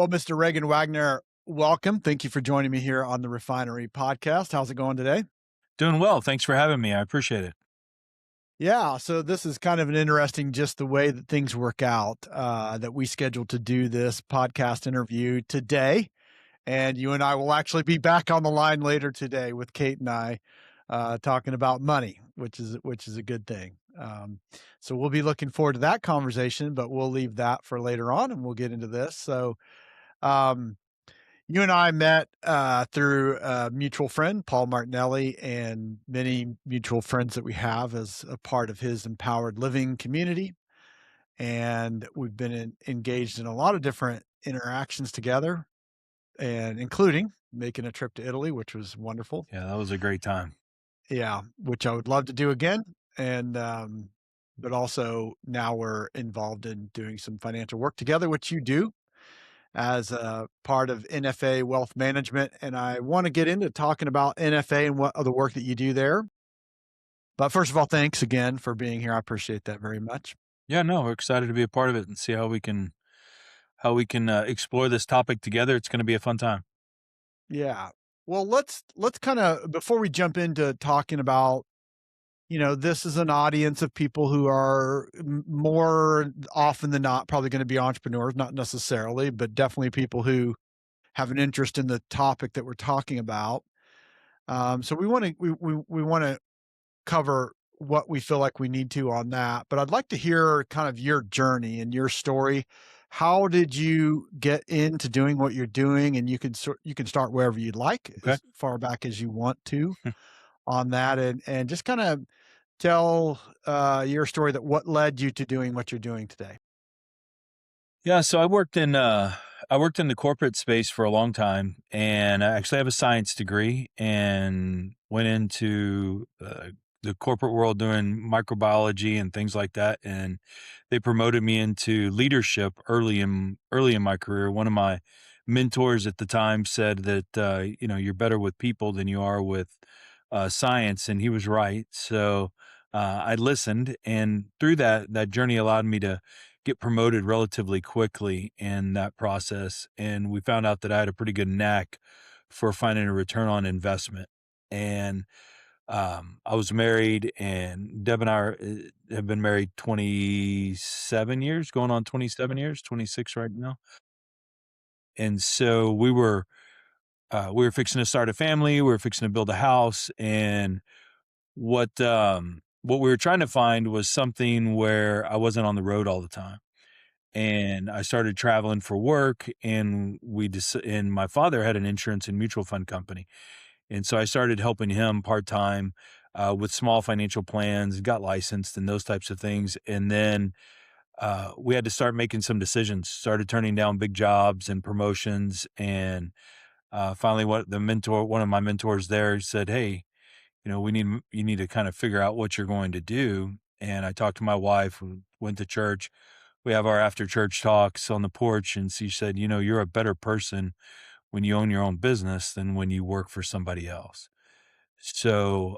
Well, Mr. Reagan Wagner, welcome. Thank you for joining me here on the Refinery Podcast. How's it going today? Doing well. Thanks for having me. I appreciate it. Yeah, so this is kind of an interesting, just the way that things work out, that we scheduled to do this podcast interview today. And you and I will actually be back on the line later today with Kate and I talking about money, which is a good thing. So we'll be looking forward to that conversation, but we'll leave that for later on and we'll get into this. So um, you and I met through a mutual friend, Paul Martinelli, and many mutual friends that we have as a part of his empowered living community. And we've been engaged in a lot of different interactions together, and including making a trip to Italy, which was wonderful. Yeah, that was a great time. Yeah, which I would love to do again. And but also now we're involved in doing some financial work together, which you do as a part of NFA Wealth Management. And I want to get into talking about NFA and what other work that you do there. But first of all, thanks again for being here. I appreciate that very much. Yeah, no, we're excited to be a part of it and see how we can explore this topic together. It's going to be a fun time. Yeah. Well, let's kind of, before we jump into talking about, this is an audience of people who are more often than not probably going to be entrepreneurs, not necessarily, but definitely people who have an interest in the topic that we're talking about. So we want to cover what we feel like we need to on that. But I'd like to hear kind of your journey and your story. How did you get into doing what you're doing? And you can start wherever you'd like, Okay. as far back as you want to on that, and just kind of tell your story, that what led you to doing what you're doing today. Yeah, so I worked in the corporate space for a long time, and I actually have a science degree and went into the corporate world doing microbiology and things like that. And they promoted me into leadership early in my career. One of my mentors at the time said that you're better with people than you are with science, and he was right. So I listened, and through that journey allowed me to get promoted relatively quickly in that process. And we found out that I had a pretty good knack for finding a return on investment. And I was married, and Deb and have been married 27 years, going on 27 years, 26 right now. And so we were fixing to start a family. We were fixing to build a house, and what we were trying to find was something where I wasn't on the road all the time. And I started traveling for work, and and my father had an insurance and mutual fund company. And so I started helping him part-time with small financial plans, got licensed and those types of things. And then we had to start making some decisions, started turning down big jobs and promotions. And finally, one of my mentors there said, "Hey, you need to kind of figure out what you're going to do." And I talked to my wife, we went to church. We have our after church talks on the porch, and she said, "You're a better person when you own your own business than when you work for somebody else." So,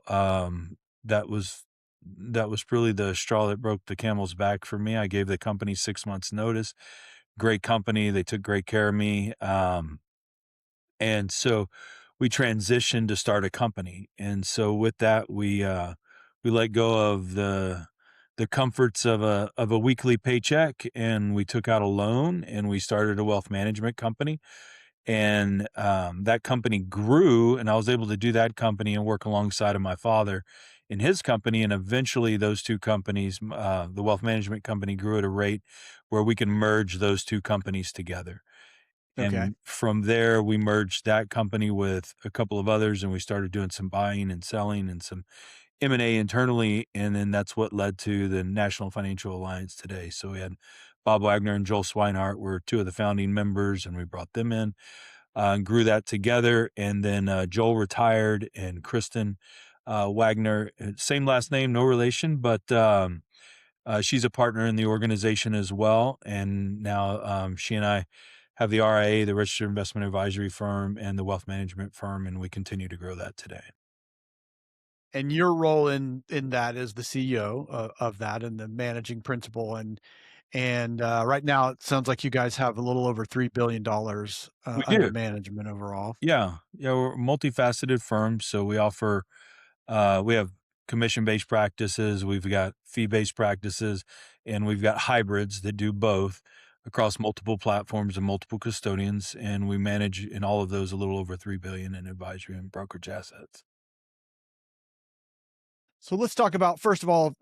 that was that was really the straw that broke the camel's back for me. I gave the company 6 months notice. Great company. They took great care of me. And so we transitioned to start a company. And so with that, we let go of the comforts of a weekly paycheck, and we took out a loan, and we started a wealth management company. And that company grew, and I was able to do that company and work alongside of my father in his company. And eventually those two companies, the wealth management company grew at a rate where we can merge those two companies together. Okay. And from there, we merged that company with a couple of others, and we started doing some buying and selling and some M&A internally. And then that's what led to the National Financial Alliance today. So we had Bob Wagner and Joel Swinehart were two of the founding members, and we brought them in and grew that together. And then Joel retired, and Kristen Wagner, same last name, no relation, but she's a partner in the organization as well. And now she and I have the RIA, the Registered Investment Advisory Firm, and the wealth management firm, and we continue to grow that today. And your role in that is the CEO of that and the managing principal. And right now, it sounds like you guys have a little over $3 billion We under do. management overall. Yeah. Yeah, we're a multifaceted firm, so we offer we have commission-based practices, we've got fee-based practices, and we've got hybrids that do both across multiple platforms and multiple custodians, and we manage in all of those a little over 3 billion in advisory and brokerage assets. So let's talk about, first of all,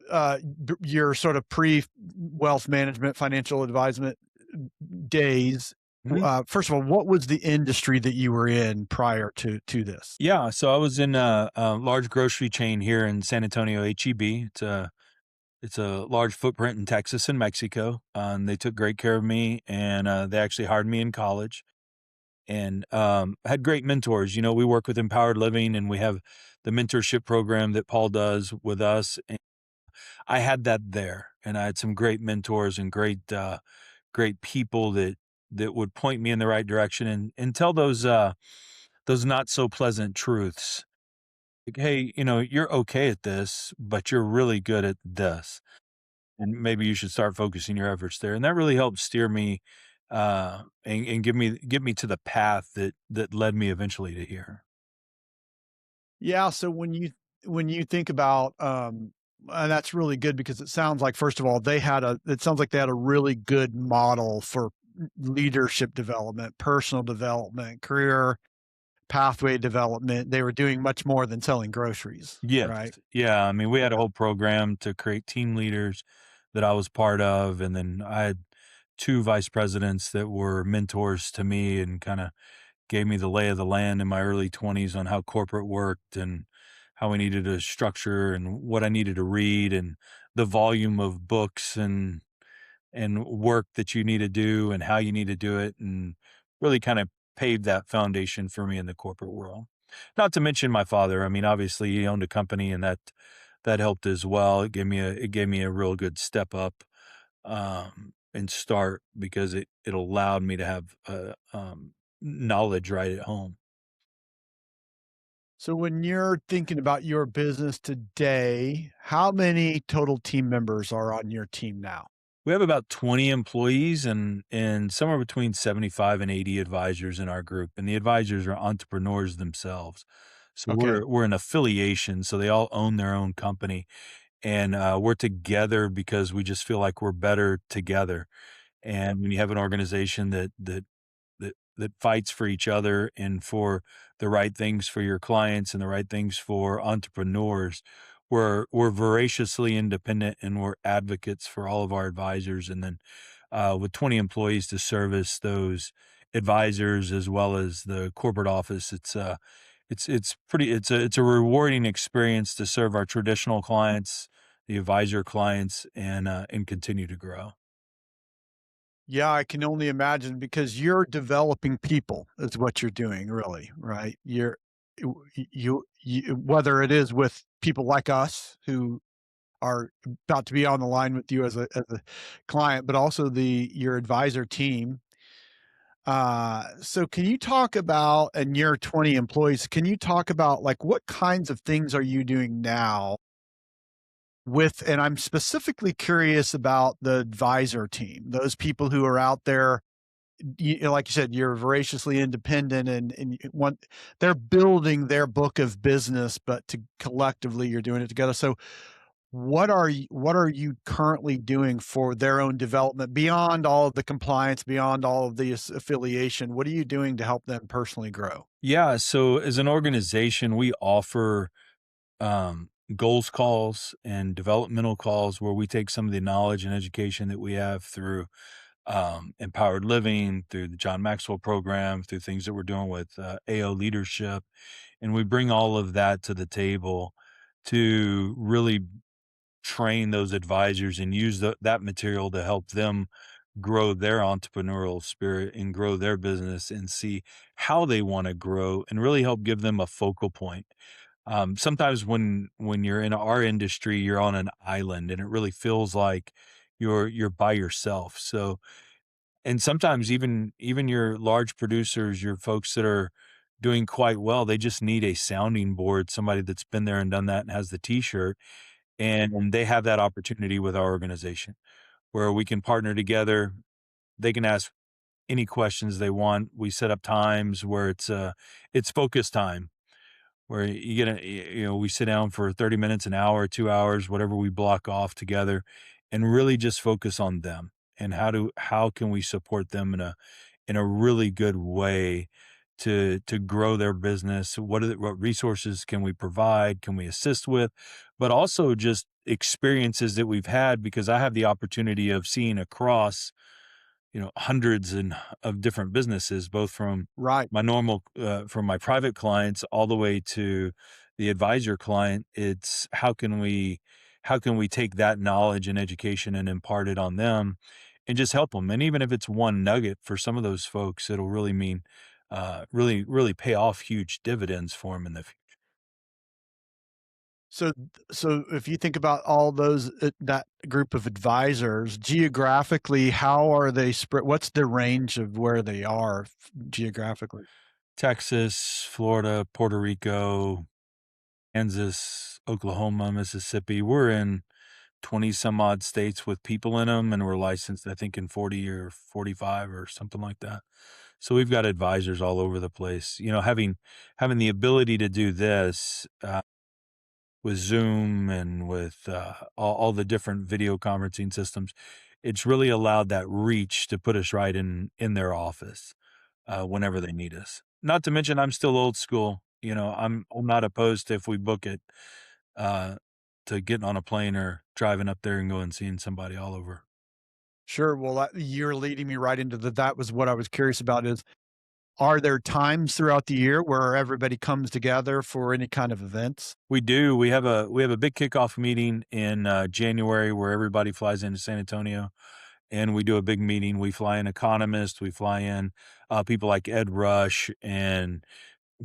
your sort of pre-wealth management, financial advisement days. Mhm. First of all, what was the industry that you were in prior to this? Yeah, so I was in a large grocery chain here in San Antonio, HEB. It's a large footprint in Texas and Mexico, and they took great care of me, and they actually hired me in college, and had great mentors. You know, we work with Empowered Living, and we have the mentorship program that Paul does with us. And I had that there, and I had some great mentors and great people that would point me in the right direction and tell those not so pleasant truths. Like, hey, you're okay at this, but you're really good at this. And maybe you should start focusing your efforts there. And that really helped steer me and give me to the path that led me eventually to here. Yeah. So when you think about, and that's really good because it sounds like, first of all, it sounds like they had a really good model for leadership development, personal development, career pathway development. They were doing much more than selling groceries, Yes. right? Yeah. I mean, we had a Yeah. whole program to create team leaders that I was part of. And then I had two vice presidents that were mentors to me and kind of gave me the lay of the land in my early 20s on how corporate worked and how we needed to structure and what I needed to read and the volume of books and work that you need to do and how you need to do it, and really kind of paved that foundation for me in the corporate world. Not to mention my father. I mean, obviously he owned a company and that helped as well. It gave me a real good step up and start because it allowed me to have knowledge right at home. So when you're thinking about your business today, how many total team members are on your team now? We have about 20 employees and somewhere between 75 and 80 advisors in our group. And the advisors are entrepreneurs themselves. So Okay. we're an affiliation, so they all own their own company. And we're together because we just feel like we're better together. And when you have an organization that fights for each other and for the right things for your clients and the right things for entrepreneurs. We're voraciously independent and we're advocates for all of our advisors. And then with 20 employees to service those advisors as well as the corporate office, it's a rewarding experience to serve our traditional clients, the advisor clients, and continue to grow. Yeah, I can only imagine because you're developing people is what you're doing really, right? You whether it is with people like us who are about to be on the line with you as a client, but also your advisor team. So can you talk about, and your 20 employees, can you talk about like what kinds of things are you doing now with, and I'm specifically curious about the advisor team, those people who are out there, like you said, you're voraciously independent and you want, they're building their book of business, but collectively you're doing it together. So what are you currently doing for their own development beyond all of the compliance, beyond all of the affiliation? What are you doing to help them personally grow? Yeah. So as an organization, we offer goals calls and developmental calls where we take some of the knowledge and education that we have through empowered living, through the John Maxwell program, through things that we're doing with AO leadership. And we bring all of that to the table to really train those advisors and use that material to help them grow their entrepreneurial spirit and grow their business and see how they want to grow and really help give them a focal point. Sometimes when you're in our industry, you're on an island and it really feels like you're by yourself. So, and sometimes even your large producers, your folks that are doing quite well, they just need a sounding board, somebody that's been there and done that and has the t-shirt, and they have that opportunity with our organization. where we can partner together. They can ask any questions they want. We set up times where it's focus time, where you get we sit down for 30 minutes, an hour, 2 hours, whatever we block off together, and really just focus on them and how can we support them in a really good way to grow their business. What resources can we provide? Can we assist with? But also just experiences that we've had, because I have the opportunity of seeing across hundreds of different businesses, both from Right. from my private clients all the way to the advisor client. It's how can we take that knowledge and education and impart it on them and just help them. And even if it's one nugget for some of those folks, it'll really mean, really pay off huge dividends for them in the future. So if you think about all those that group of advisors geographically, how are they spread? What's the range of where they are geographically? Texas, Florida, Puerto Rico, Kansas, Oklahoma, Mississippi. We're in 20 some odd states with people in them, and we're licensed, I think, in 40 or 45 or something like that. So we've got advisors all over the place. Having the ability to do this with Zoom and with all the different video conferencing systems, it's really allowed that reach to put us right in their office whenever they need us. Not to mention, I'm still old school. I'm not opposed to, if we book it, uh, to getting on a plane or driving up there and going and seeing somebody all over. Sure. Well, you're leading me right into that was what I was curious about is, are there times throughout the year where everybody comes together for any kind of events? We do. We have a big kickoff meeting in January where everybody flies into San Antonio, and we do a big meeting. We fly in economists. We fly in people like Ed Rush, and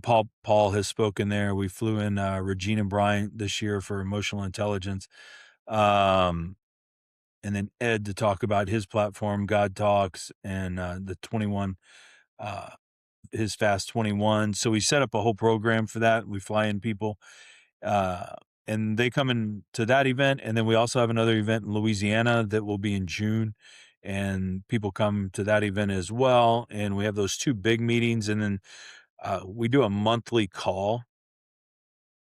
Paul has spoken there. We flew in Regina Bryant this year for emotional intelligence. Um, and then Ed to talk about his platform, God Talks, and the 21, uh, his Fast 21. So we set up a whole program for that. We fly in people, uh, and they come in to that event. And then we also have another event in Louisiana that will be in June, and people come to that event as well. And we have those two big meetings, and then we do a monthly call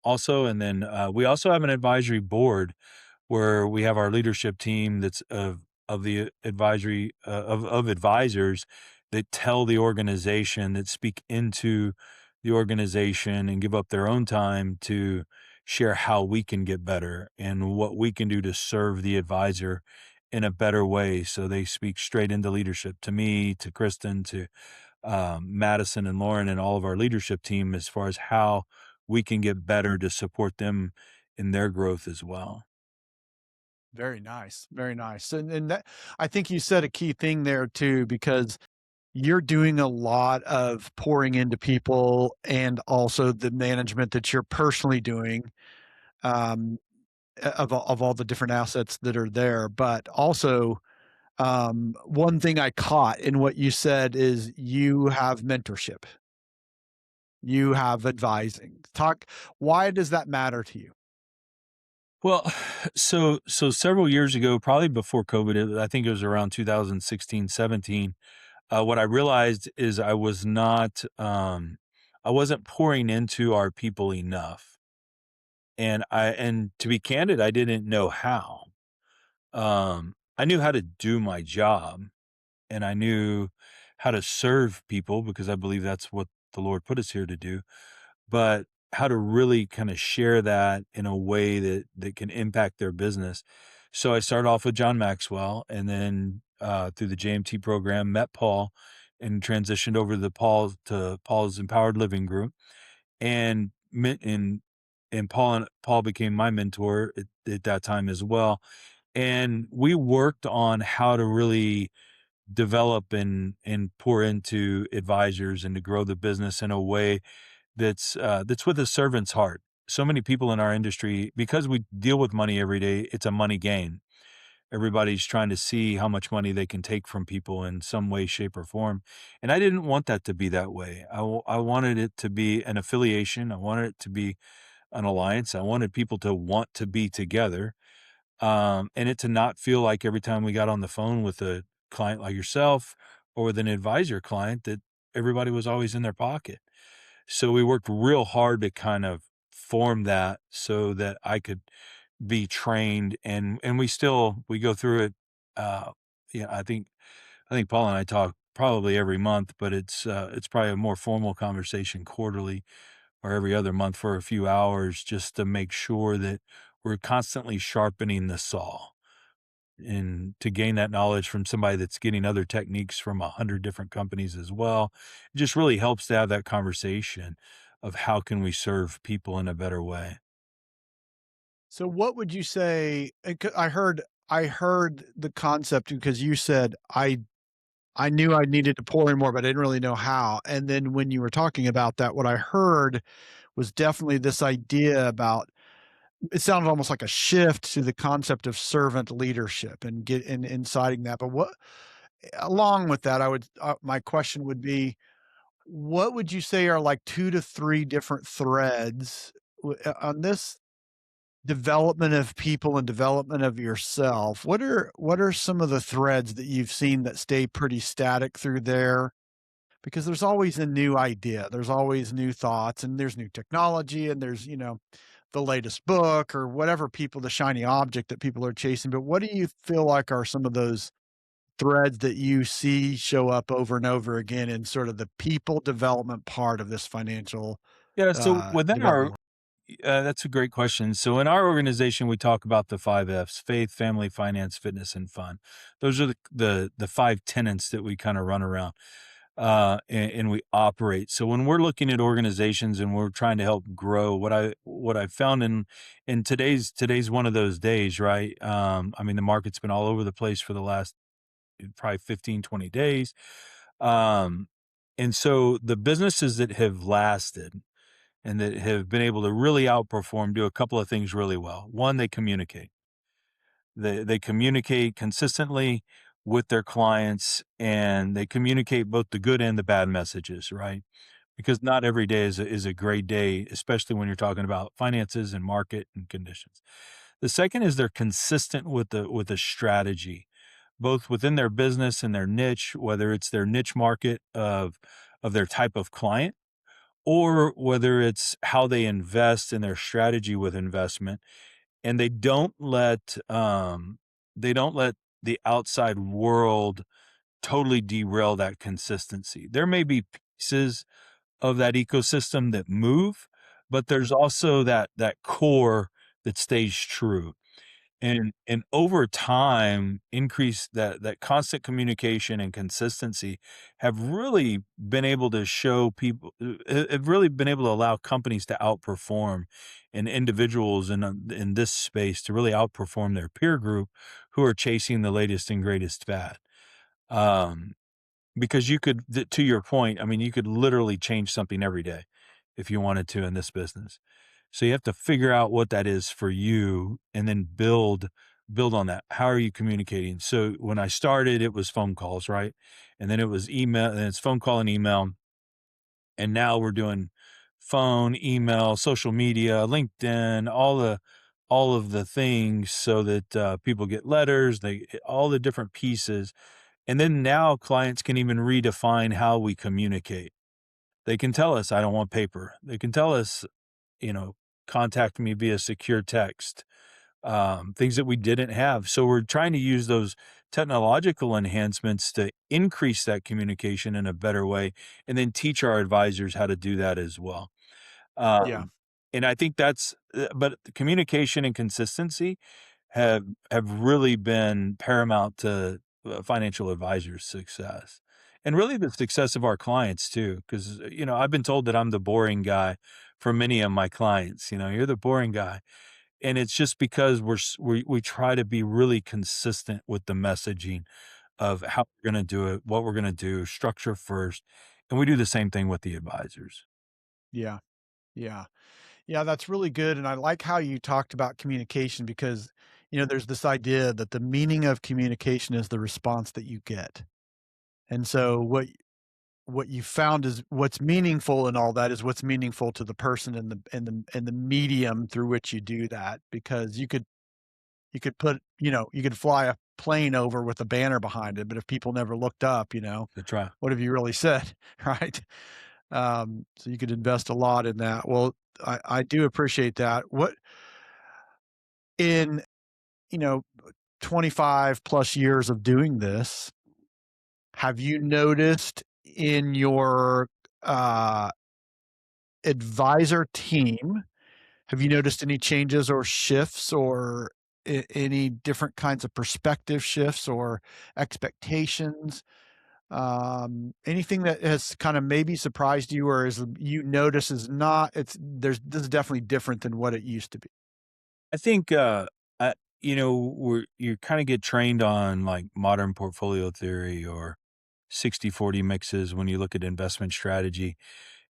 also. And then we also have an advisory board where we have our leadership team that's of the advisory of advisors that tell the organization, that speak into the organization and give up their own time to share how we can get better and what we can do to serve the advisor in a better way. So they speak straight into leadership, to me, to Kristen, to Madison and Lauren and all of our leadership team, as far as how we can get better to support them in their growth as well. Very nice. Very nice. And that, I think you said a key thing there too, because you're doing a lot of pouring into people and also the management that you're personally doing, um, of all the different assets that are there. But also, one thing I caught in what you said is you have mentorship, you have advising. Why does that matter to you? Well, so several years ago, probably before COVID, I think it was around 2016, 17. What I realized is I wasn't pouring into our people enough, and to be candid, I didn't know how. I knew how to do my job, and I knew how to serve people because I believe that's what the Lord put us here to do. But how to really kind of share that in a way that can impact their business. So I started off with John Maxwell, and then through the JMT program, met Paul, and transitioned over to Paul's Empowered Living Group, and met- and Paul became my mentor at that time as well. And we worked on how to really develop and pour into advisors and to grow the business in a way that's with a servant's heart. So many people in our industry, because we deal with money every day, it's a money game. Everybody's trying to see how much money they can take from people in some way, shape, or form. And I didn't want that to be that way. I wanted it to be an affiliation. I wanted it to be an alliance. I wanted people to want to be together. and it to not feel like every time we got on the phone with a client like yourself or with an advisor client that everybody was always in their pocket. So we worked real hard to kind of form that so that I could be trained, and we go through it. Uh, yeah, I think Paul and I talk probably every month, but it's probably a more formal conversation quarterly or every other month for a few hours just to make sure that we're constantly sharpening the saw and to gain that knowledge from somebody that's getting other techniques from 100 different companies as well. It just really helps to have that conversation of how can we serve people in a better way. So what would you say, I heard the concept because you said, I knew I needed to pour in more, but I didn't really know how, and then when you were talking about that, what I heard was definitely this idea about it sounded almost like a shift to the concept of servant leadership and get in inciting that, but what along with that, my question would be, what would you say are like 2 to 3 different threads on this development of people and development of yourself? What are some of the threads that you've seen that stay pretty static through there? Because there's always a new idea, there's always new thoughts, and there's new technology, and there's, the latest book or whatever the shiny object that people are chasing. But what do you feel like are some of those threads that you see show up over and over again in sort of the people development part of this financial Yeah, so within our development? that's a great question. So in our organization, we talk about the 5 F's: faith, family, finance, fitness, and fun. Those are the 5 tenets that we kind of run around and we operate. So when we're looking at organizations and we're trying to help grow, what I found in today's one of those days, right? I mean, the market's been all over the place for the last probably 15, 20 days. Um, and so the businesses that have lasted and that have been able to really outperform do a couple of things really well. One, they communicate. They communicate consistently with their clients, and they communicate both the good and the bad messages, right? Because not every day is a great day, especially when you're talking about finances and market and conditions. The second is they're consistent with the strategy, both within their business and their niche, whether it's their niche market of their type of client or whether it's how they invest in their strategy with investment, and they don't let the outside world totally derail that consistency. There may be pieces of that ecosystem that move, but there's also that core that stays true. And over time, increase that constant communication and consistency have really been able to show people have really been able to allow companies to outperform and individuals in this space to really outperform their peer group who are chasing the latest and greatest fad. Um, because to your point, I mean, you could literally change something every day if you wanted to in this business. So you have to figure out what that is for you and then build on that. How are you communicating? So when I started, it was phone calls, right? And then it was email, and it's phone call and email. And now we're doing phone, email, social media, LinkedIn, all of the things so that people get letters, they all the different pieces. And then now clients can even redefine how we communicate. They can tell us, I don't want paper. They can tell us, you know, contact me via secure text, things that we didn't have. So we're trying to use those technological enhancements to increase that communication in a better way and then teach our advisors how to do that as well. Yeah, And I think but the communication and consistency have really been paramount to financial advisors' success, and really the success of our clients too. Because I've been told that I'm the boring guy for many of my clients. You're the boring guy, and it's just because we try to be really consistent with the messaging of how we're going to do it, what we're going to do, structure first, and we do the same thing with the advisors. yeah, yeah. Yeah, that's really good, and I like how you talked about communication because, there's this idea that the meaning of communication is the response that you get. And so what you found is what's meaningful in all that is what's meaningful to the person and the medium through which you do that because you could You could put, you could fly a plane over with a banner behind it, but if people never looked up, to try. what have you really said, right? So you could invest a lot in that. Well, I do appreciate that. What in, you know, 25 plus years of doing this, have you noticed in your uh, advisor team, have you noticed any changes or shifts or any different kinds of perspective shifts or expectations? Anything that has kind of maybe surprised you or is you notice is not, this is definitely different than what it used to be. I think, I you kinda get trained on, like, modern portfolio theory or 60/40 mixes when you look at investment strategy,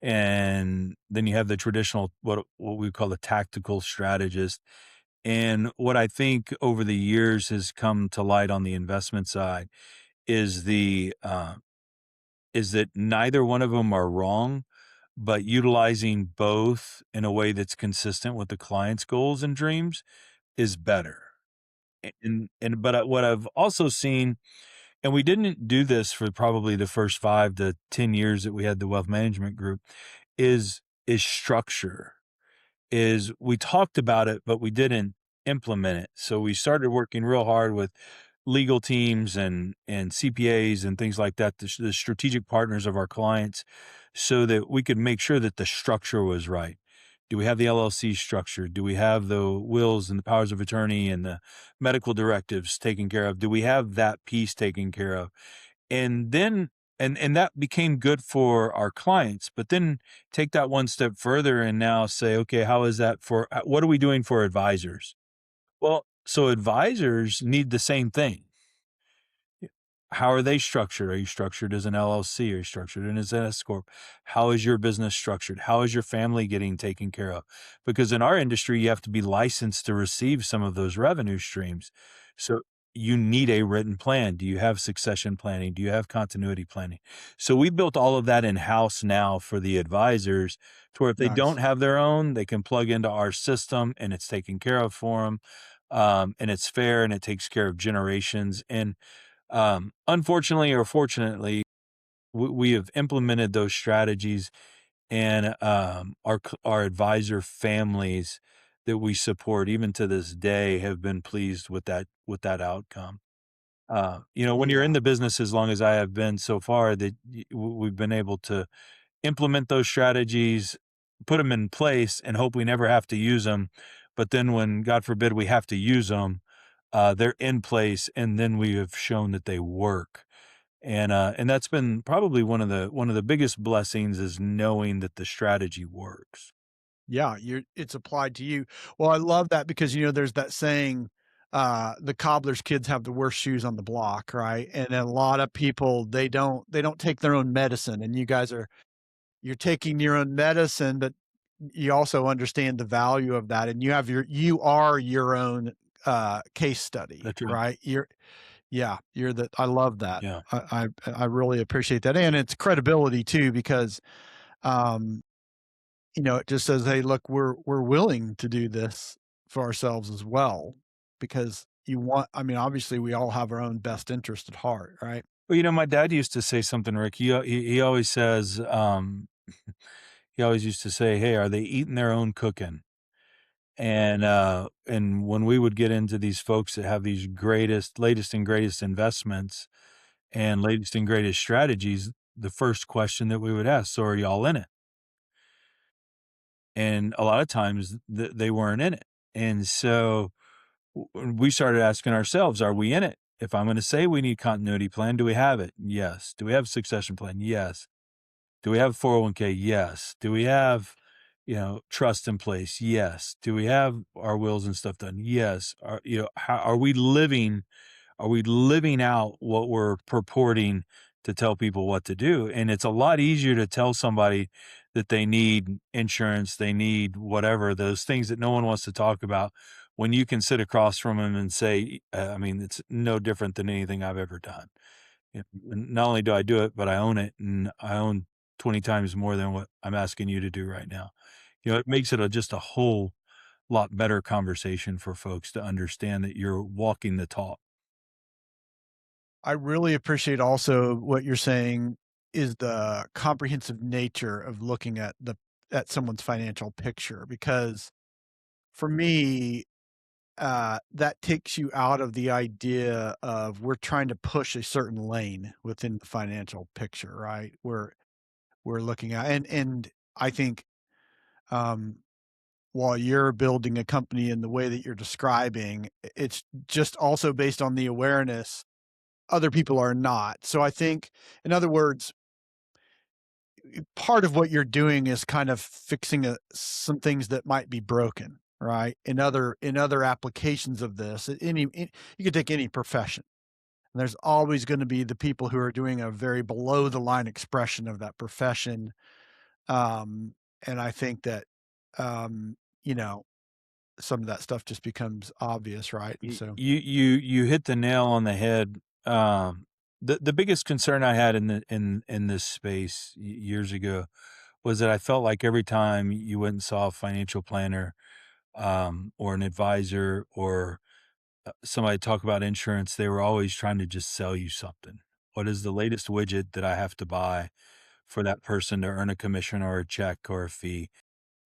and then you have the traditional what we call the tactical strategist, and what I think over the years has come to light on the investment side is is that neither one of them are wrong, but utilizing both in a way that's consistent with the client's goals and dreams is better. But what I've also seen, and we didn't do this for probably the first 5 to 10 years that we had the wealth management group, is structure. Is we talked about it, but we didn't implement it. So we started working real hard with legal teams and CPAs and things like that, the strategic partners of our clients, so that we could make sure that the structure was right. Do we have the LLC structure? Do we have the wills and the powers of attorney and the medical directives taken care of? Do we have that piece taken care of? And then and that became good for our clients, but then take that one step further and now say, okay, how is that for what are we doing for advisors? Well, so advisors need the same thing. How are they structured? Are you structured as an LLC? Are you structured as an S corp? How is your business structured? How is your family getting taken care of? Because in our industry, you have to be licensed to receive some of those revenue streams. So you need a written plan. Do you have succession planning? Do you have continuity planning? So we built all of that in house now for the advisors, to where if they don't Nice. have their own, they can plug into our system and it's taken care of for them. And it's fair and it takes care of generations. And unfortunately or fortunately, we have implemented those strategies, and our advisor families that we support, even to this day, have been pleased with that outcome. When you're in Yeah. the business as long as I have been so far, that we've been able to implement those strategies, put them in place, and hope we never have to use them. But then, when God forbid we have to use them, they're in place, and then we have shown that they work. And that's been probably one of the biggest blessings, is knowing that the strategy works. Yeah, it's applied to you. Well, I love that because, there's that saying, the cobbler's kids have the worst shoes on the block, right? And a lot of people, they don't take their own medicine, and you're taking your own medicine, but you also understand the value of that, and you are your own, case study, That's right. right? Yeah, I love that. Yeah. I really appreciate that, and it's credibility too because, um it just says, "Hey, look, we're willing to do this for ourselves as well," because obviously, we all have our own best interest at heart, right? Well, my dad used to say something, Rick. He always says, he always used to say, "Hey, are they eating their own cooking?" And when we would get into these folks that have these latest and greatest investments and latest and greatest strategies, the first question that we would ask, "So are y'all in it?" And a lot of times they weren't in it. And so we started asking ourselves, are we in it? If I'm going to say we need continuity plan, do we have it? Yes. Do we have succession plan? Yes. Do we have 401k? Yes. Do we have, trust in place? Yes. Do we have our wills and stuff done? Yes. How are we living out what we're purporting to tell people what to do? And it's a lot easier to tell somebody that they need insurance, they need whatever, those things that no one wants to talk about, when you can sit across from them and say, I mean, it's no different than anything I've ever done. And not only do I do it, but I own it, and I own 20 times more than what I'm asking you to do right now. It makes it just a whole lot better conversation for folks to understand that you're walking the talk. I really appreciate also what you're saying is the comprehensive nature of looking at someone's financial picture, because for me, that takes you out of the idea of we're trying to push a certain lane within the financial picture, right? We're looking at, and I think, um, while you're building a company in the way that you're describing, it's just also based on the awareness other people are not. So I think, in other words, part of what you're doing is kind of fixing some things that might be broken, right? In other applications of this, you could take any profession. And there's always going to be the people who are doing a very below the line expression of that profession. Um, and I think that, um, you know, some of that stuff just becomes obvious, right? And so, You hit the nail on the head. The biggest concern I had in this space years ago was that I felt like every time you went and saw a financial planner, or an advisor, or somebody talk about insurance, they were always trying to just sell you something. What is the latest widget that I have to buy for that person to earn a commission or a check or a fee?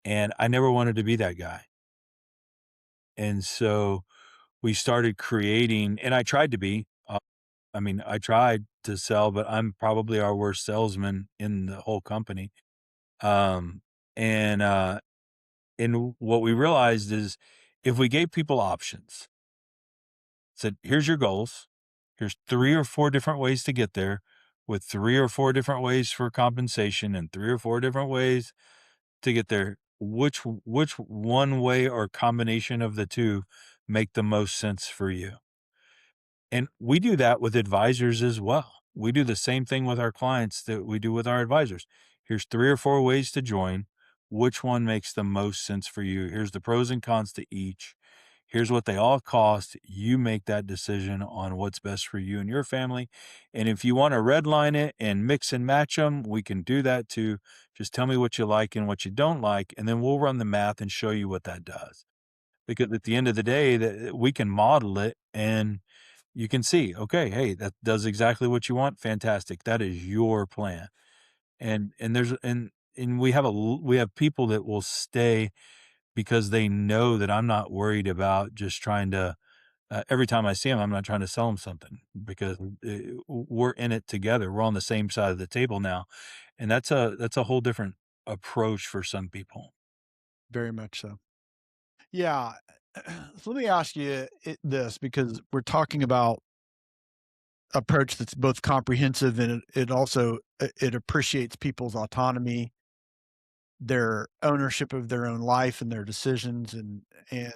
And I never wanted to be that guy. And so we started creating, and I tried to be. I mean, I tried to sell, but I'm probably our worst salesman in the whole company. Um, and what we realized is if we gave people options, said, here's your goals, here's 3 or 4 different ways to get there, with 3 or 4 different ways for compensation and 3 or 4 different ways to get there. Which one way or combination of the two make the most sense for you? And we do that with advisors as well. We do the same thing with our clients that we do with our advisors. Here's 3 or 4 ways to join. Which one makes the most sense for you? Here's the pros and cons to each. Here's what they all cost. You make that decision on what's best for you and your family. And if you want to redline it and mix and match them, we can do that too. Just tell me what you like and what you don't like, and then we'll run the math and show you what that does. Because at the end of the day, that we can model it and you can see, okay, hey, that does exactly what you want. Fantastic. That is your plan. And there's and we have people that will stay because they know that I'm not worried about just trying to every time I see them, I'm not trying to sell them something because we're in it together. We're on the same side of the table now. And that's a whole different approach for some people. very much so. Yeah. So let me ask you this, because we're talking about approach that's both comprehensive, and it also it appreciates people's autonomy, their ownership of their own life and their decisions, and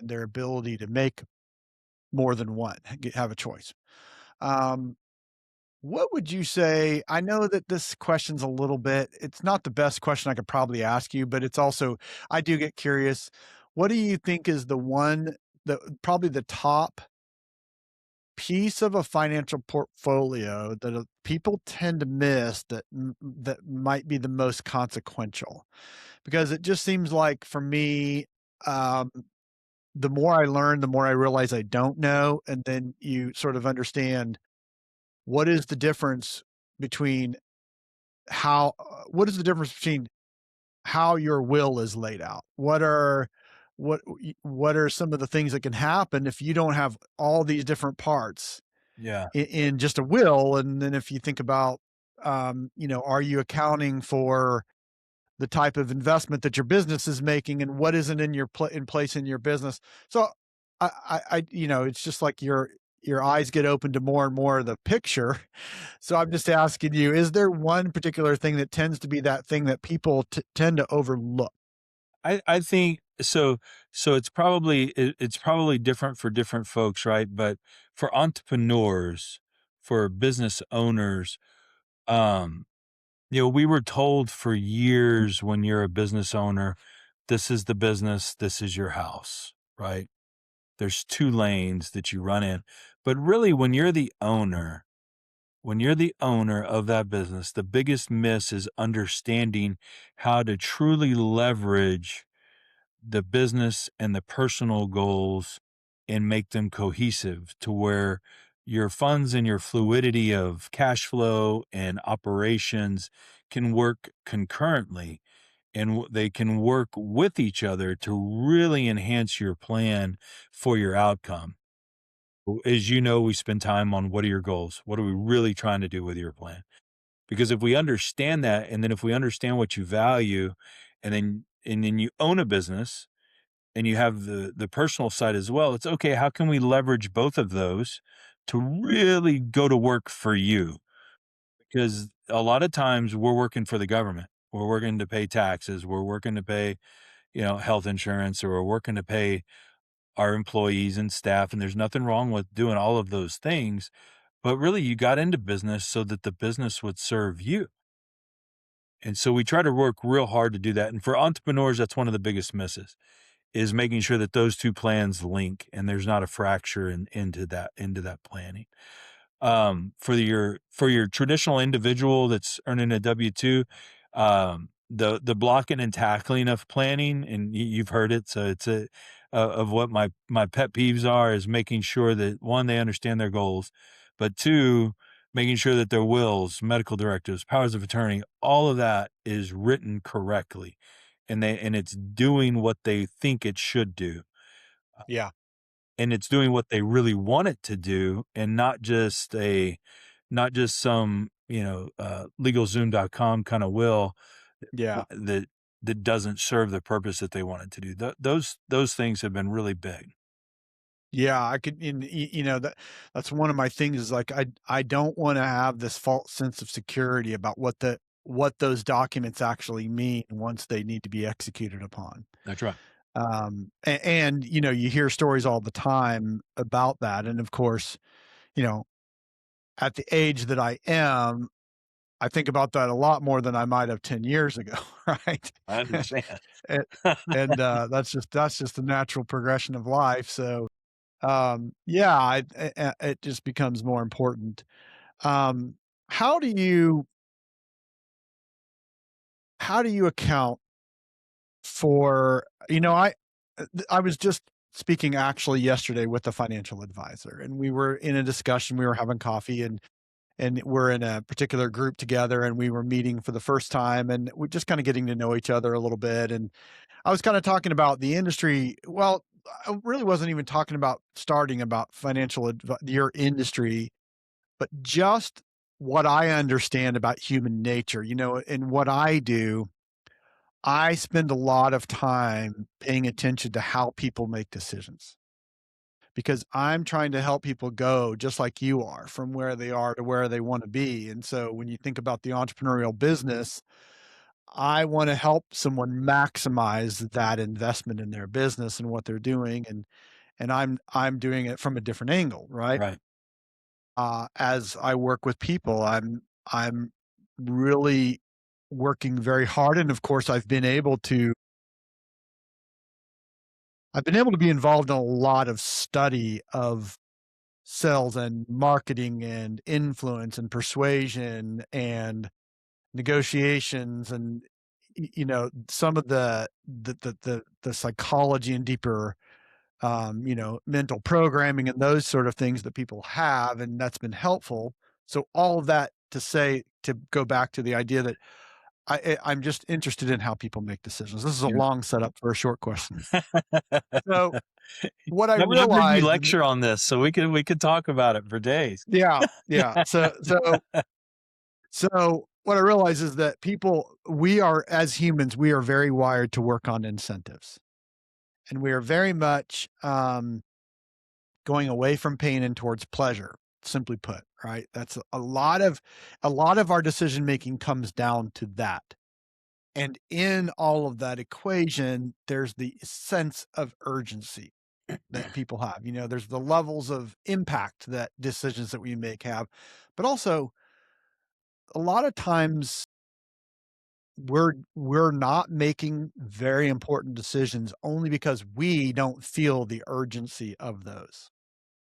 their ability to make more than one, have a choice. Um, what would you say? I know that this question's a little bit, it's not the best question I could probably ask you, but it's also, I do get curious. What do you think is probably the top piece of a financial portfolio that people tend to miss that might be the most consequential? Because it just seems like for me, um, the more I learn, the more I realize I don't know, and then you sort of understand what is the difference between what is the difference between how your will is laid out? What are some of the things that can happen if you don't have all these different parts Yeah. in just a will? And then if you think about, are you accounting for the type of investment that your business is making, and what isn't in place in your business? So it's just like your eyes get open to more and more of the picture. So I'm just asking you, is there one particular thing that tends to be that thing that people tend to overlook? I think so. So it's probably different for different folks, right? But for entrepreneurs, for business owners, um, we were told for years when you're a business owner, this is the business, this is your house, right? There's 2 lanes that you run in. But really, when you're the owner of that business, the biggest miss is understanding how to truly leverage the business and the personal goals and make them cohesive to where your funds and your fluidity of cash flow and operations can work concurrently, and they can work with each other to really enhance your plan for your outcome. As you know, we spend time on what are your goals? What are we really trying to do with your plan? Because if we understand that, and then if we understand what you value, and then you own a business and you have the personal side as well, it's okay, how can we leverage both of those to really go to work for you? Because a lot of times we're working for the government. We're working to pay taxes, we're working to pay, health insurance, or we're working to pay our employees and staff, and there's nothing wrong with doing all of those things, but really you got into business so that the business would serve you. And so we try to work real hard to do that. And for entrepreneurs, that's one of the biggest misses is making sure that those two plans link and there's not a fracture into that planning. For your traditional individual that's earning a W-2, the blocking and tackling of planning, and you've heard it, so it's of what my pet peeves are, is making sure that one, they understand their goals, but two, making sure that their wills, medical directives, powers of attorney, all of that is written correctly, and it's doing what they think it should do, Yeah. and it's doing what they really want it to do, and not just some, legalzoom.com kind of will Yeah. that doesn't serve the purpose that they want it to do. Those things have been really big. Yeah, I could, that's one of my things is like I don't want to have this false sense of security about what those documents actually mean once they need to be executed upon. That's right. And you hear stories all the time about that, and of course, you know, at the age that I am, I think about that a lot more than I might have 10 years ago, right? I understand. And that's just the natural progression of life. So, yeah, it just becomes more important. Um, how do you how do you account for, I was just speaking actually yesterday with a financial advisor, and we were in a discussion, we were having coffee, and we're in a particular group together, and we were meeting for the first time, and we're just kind of getting to know each other a little bit. And I was kind of talking about the industry. Well, I really wasn't even talking about starting about your industry, but just what I understand about human nature, and what I do. I spend a lot of time paying attention to how people make decisions because I'm trying to help people go just like you are from where they are to where they want to be. And so when you think about the entrepreneurial business, I want to help someone maximize that investment in their business and what they're doing. And I'm doing it from a different angle, right? Right. As I work with people, I'm really working very hard. And of course I've been able to be involved in a lot of study of sales and marketing and influence and persuasion and negotiations and some of the psychology and deeper mental programming and those sort of things that people have, and that's been helpful. So all of that to go back to the idea that I'm just interested in how people make decisions. This is a You're long setup for a short question. So what I I've heard you realized lecture on this, so we could talk about it for days. Yeah, yeah. So what I realize is that we are, as humans, we are very wired to work on incentives, and we are very much going away from pain and towards pleasure. Simply put, right? That's a lot of our decision making comes down to that. And in all of that equation, there's the sense of urgency that people have. There's the levels of impact that decisions that we make have, but also a lot of times we're not making very important decisions only because we don't feel the urgency of those.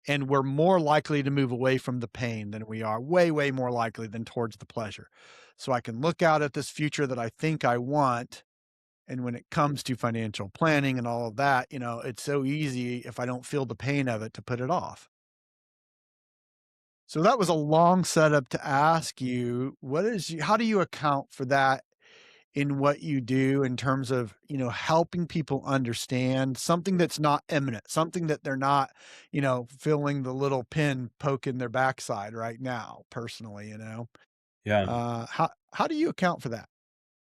And we're more likely to move away from the pain than we are, way, way more likely than towards the pleasure. So I can look out at this future that I think I want, And when it comes to financial planning and all of that, it's so easy if I don't feel the pain of it to put it off. So that was a long setup to ask you, how do you account for that in what you do in terms of, helping people understand something that's not imminent, something that they're not, feeling the little pin poke in their backside right now personally, Yeah. how do you account for that?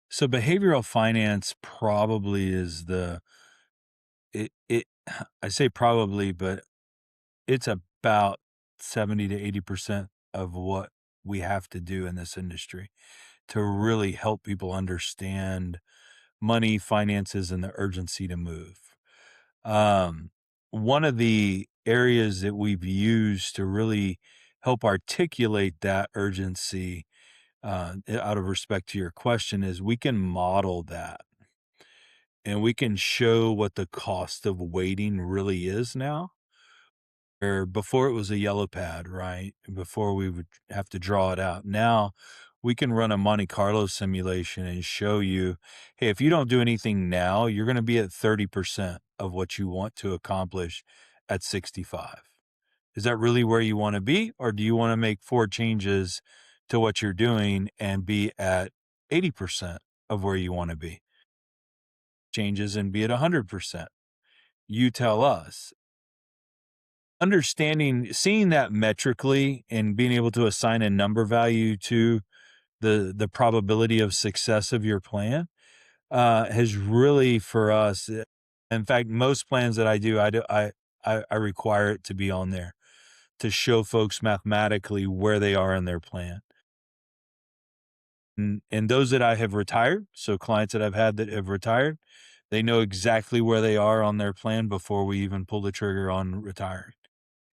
So behavioral finance probably is it I say probably, but it's about 70 to 80% of what we have to do in this industry to really help people understand money, finances, and the urgency to move. Um, One of the areas that we've used to really help articulate that urgency, out of respect to your question, is we can model that and we can show what the cost of waiting really is now. Or before it was a yellow pad, right? Before we would have to draw it out. Now we can run a Monte Carlo simulation and show you, hey, if you don't do anything now, you're going to be at 30% of what you want to accomplish at 65. Is that really where you want to be? Or do you want to make four changes to what you're doing and be at 80% of where you want to be? Changes and be at 100%. You tell us. Understanding, seeing that metrically and being able to assign a number value to the probability of success of your plan, has really for us, in fact, most plans that I do, I require it to be on there to show folks mathematically where they are in their plan. And those that I have retired, so clients that I've had that have retired, they know exactly where they are on their plan before we even pull the trigger on retiring.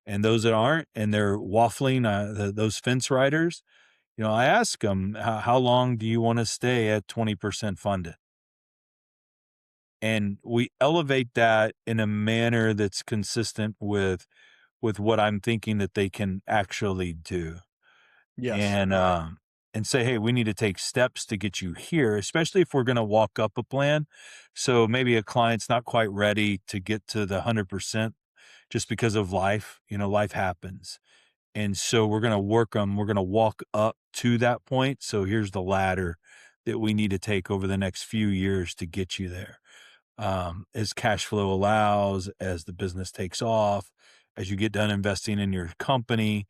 And those that aren't, and they're waffling, those fence riders, I ask them, how long do you want to stay at 20% funded? And we elevate that in a manner that's consistent with what I'm thinking that they can actually do. Yes, And, right. and say, hey, we need to take steps to get you here, especially if we're going to walk up a plan. So maybe a client's not quite ready to get to the 100% just because of life. Life happens. And so we're going to work them. We're going to walk up to that point. So here's the ladder that we need to take over the next few years to get you there. As cash flow allows, as the business takes off, as you get done investing in your company,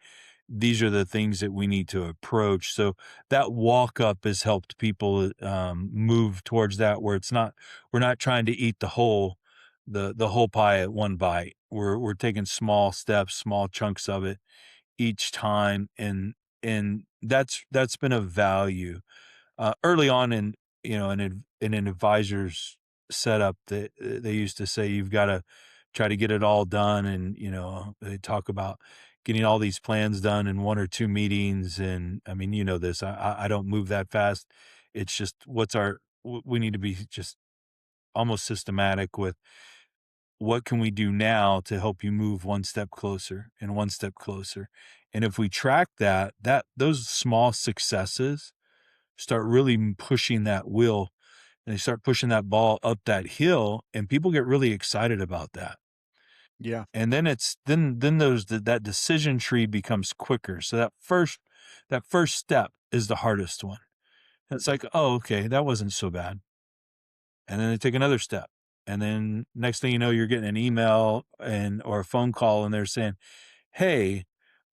these are the things that we need to approach. So that walk up has helped people move towards that, where we're not trying to eat the whole pie at one bite. We're taking small steps, small chunks of it each time, and that's been a value. Early on in an advisor's setup, that they used to say you've got to try to get it all done, and they talk about getting all these plans done in one or two meetings. And I mean, this, I don't move that fast. It's just we need to be just almost systematic with what can we do now to help you move one step closer and one step closer. And if we track those small successes start really pushing that wheel, and they start pushing that ball up that hill, and people get really excited about that. Yeah. And then that decision tree becomes quicker. So that first step is the hardest one. It's like, oh, okay, that wasn't so bad. And then they take another step. And then next thing you know, you're getting an email or a phone call, and they're saying, hey,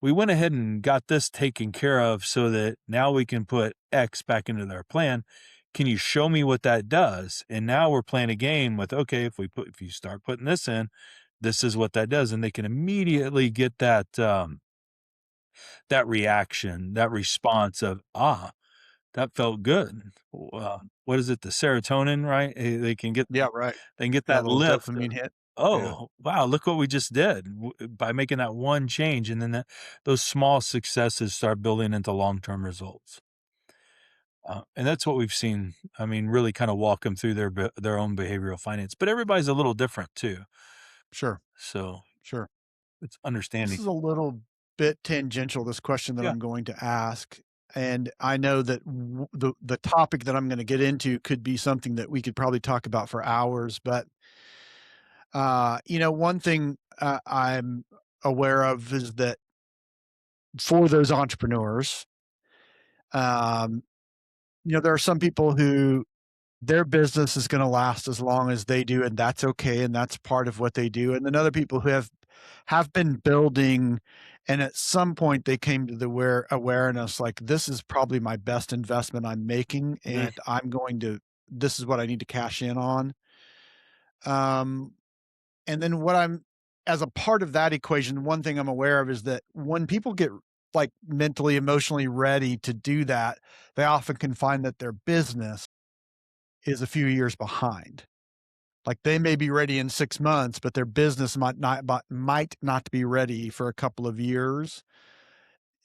we went ahead and got this taken care of so that now we can put X back into their plan. Can you show me what that does? And now we're playing a game with, okay, if you start putting this in, this is what that does. And they can immediately get that reaction, that response of, that felt good. What is it? The serotonin, right? Yeah, right. They can get Yeah, a that little lift. dopamine hit. Yeah, Oh, wow, look what we just did by making that one change. And then those small successes start building into long-term results. And that's what we've seen. I mean, really kind of walk them through their own behavioral finance, but everybody's a little different too. sure, So sure. it's This understanding. is a little bit tangential, this question that Yeah. I'm going to ask. And I know that the topic that I'm gonna get into could be something that we could probably talk about for hours, but, one thing, I'm aware of is that for those entrepreneurs, um, there are some people who their business is gonna last as long as they do, and that's okay, and that's part of what they do, and then other people who have been building, and at some point they came to the awareness, like, "This is probably my best investment I'm making, Mhm. and this is what I need to cash in on." Um, and then what I'm as a part of that equation, one thing I'm aware of is that when people get, like, mentally, emotionally ready to do that, they often can find that their business is a few years behind. Like, they may be ready in 6 months, but their business might not be ready for a couple of years.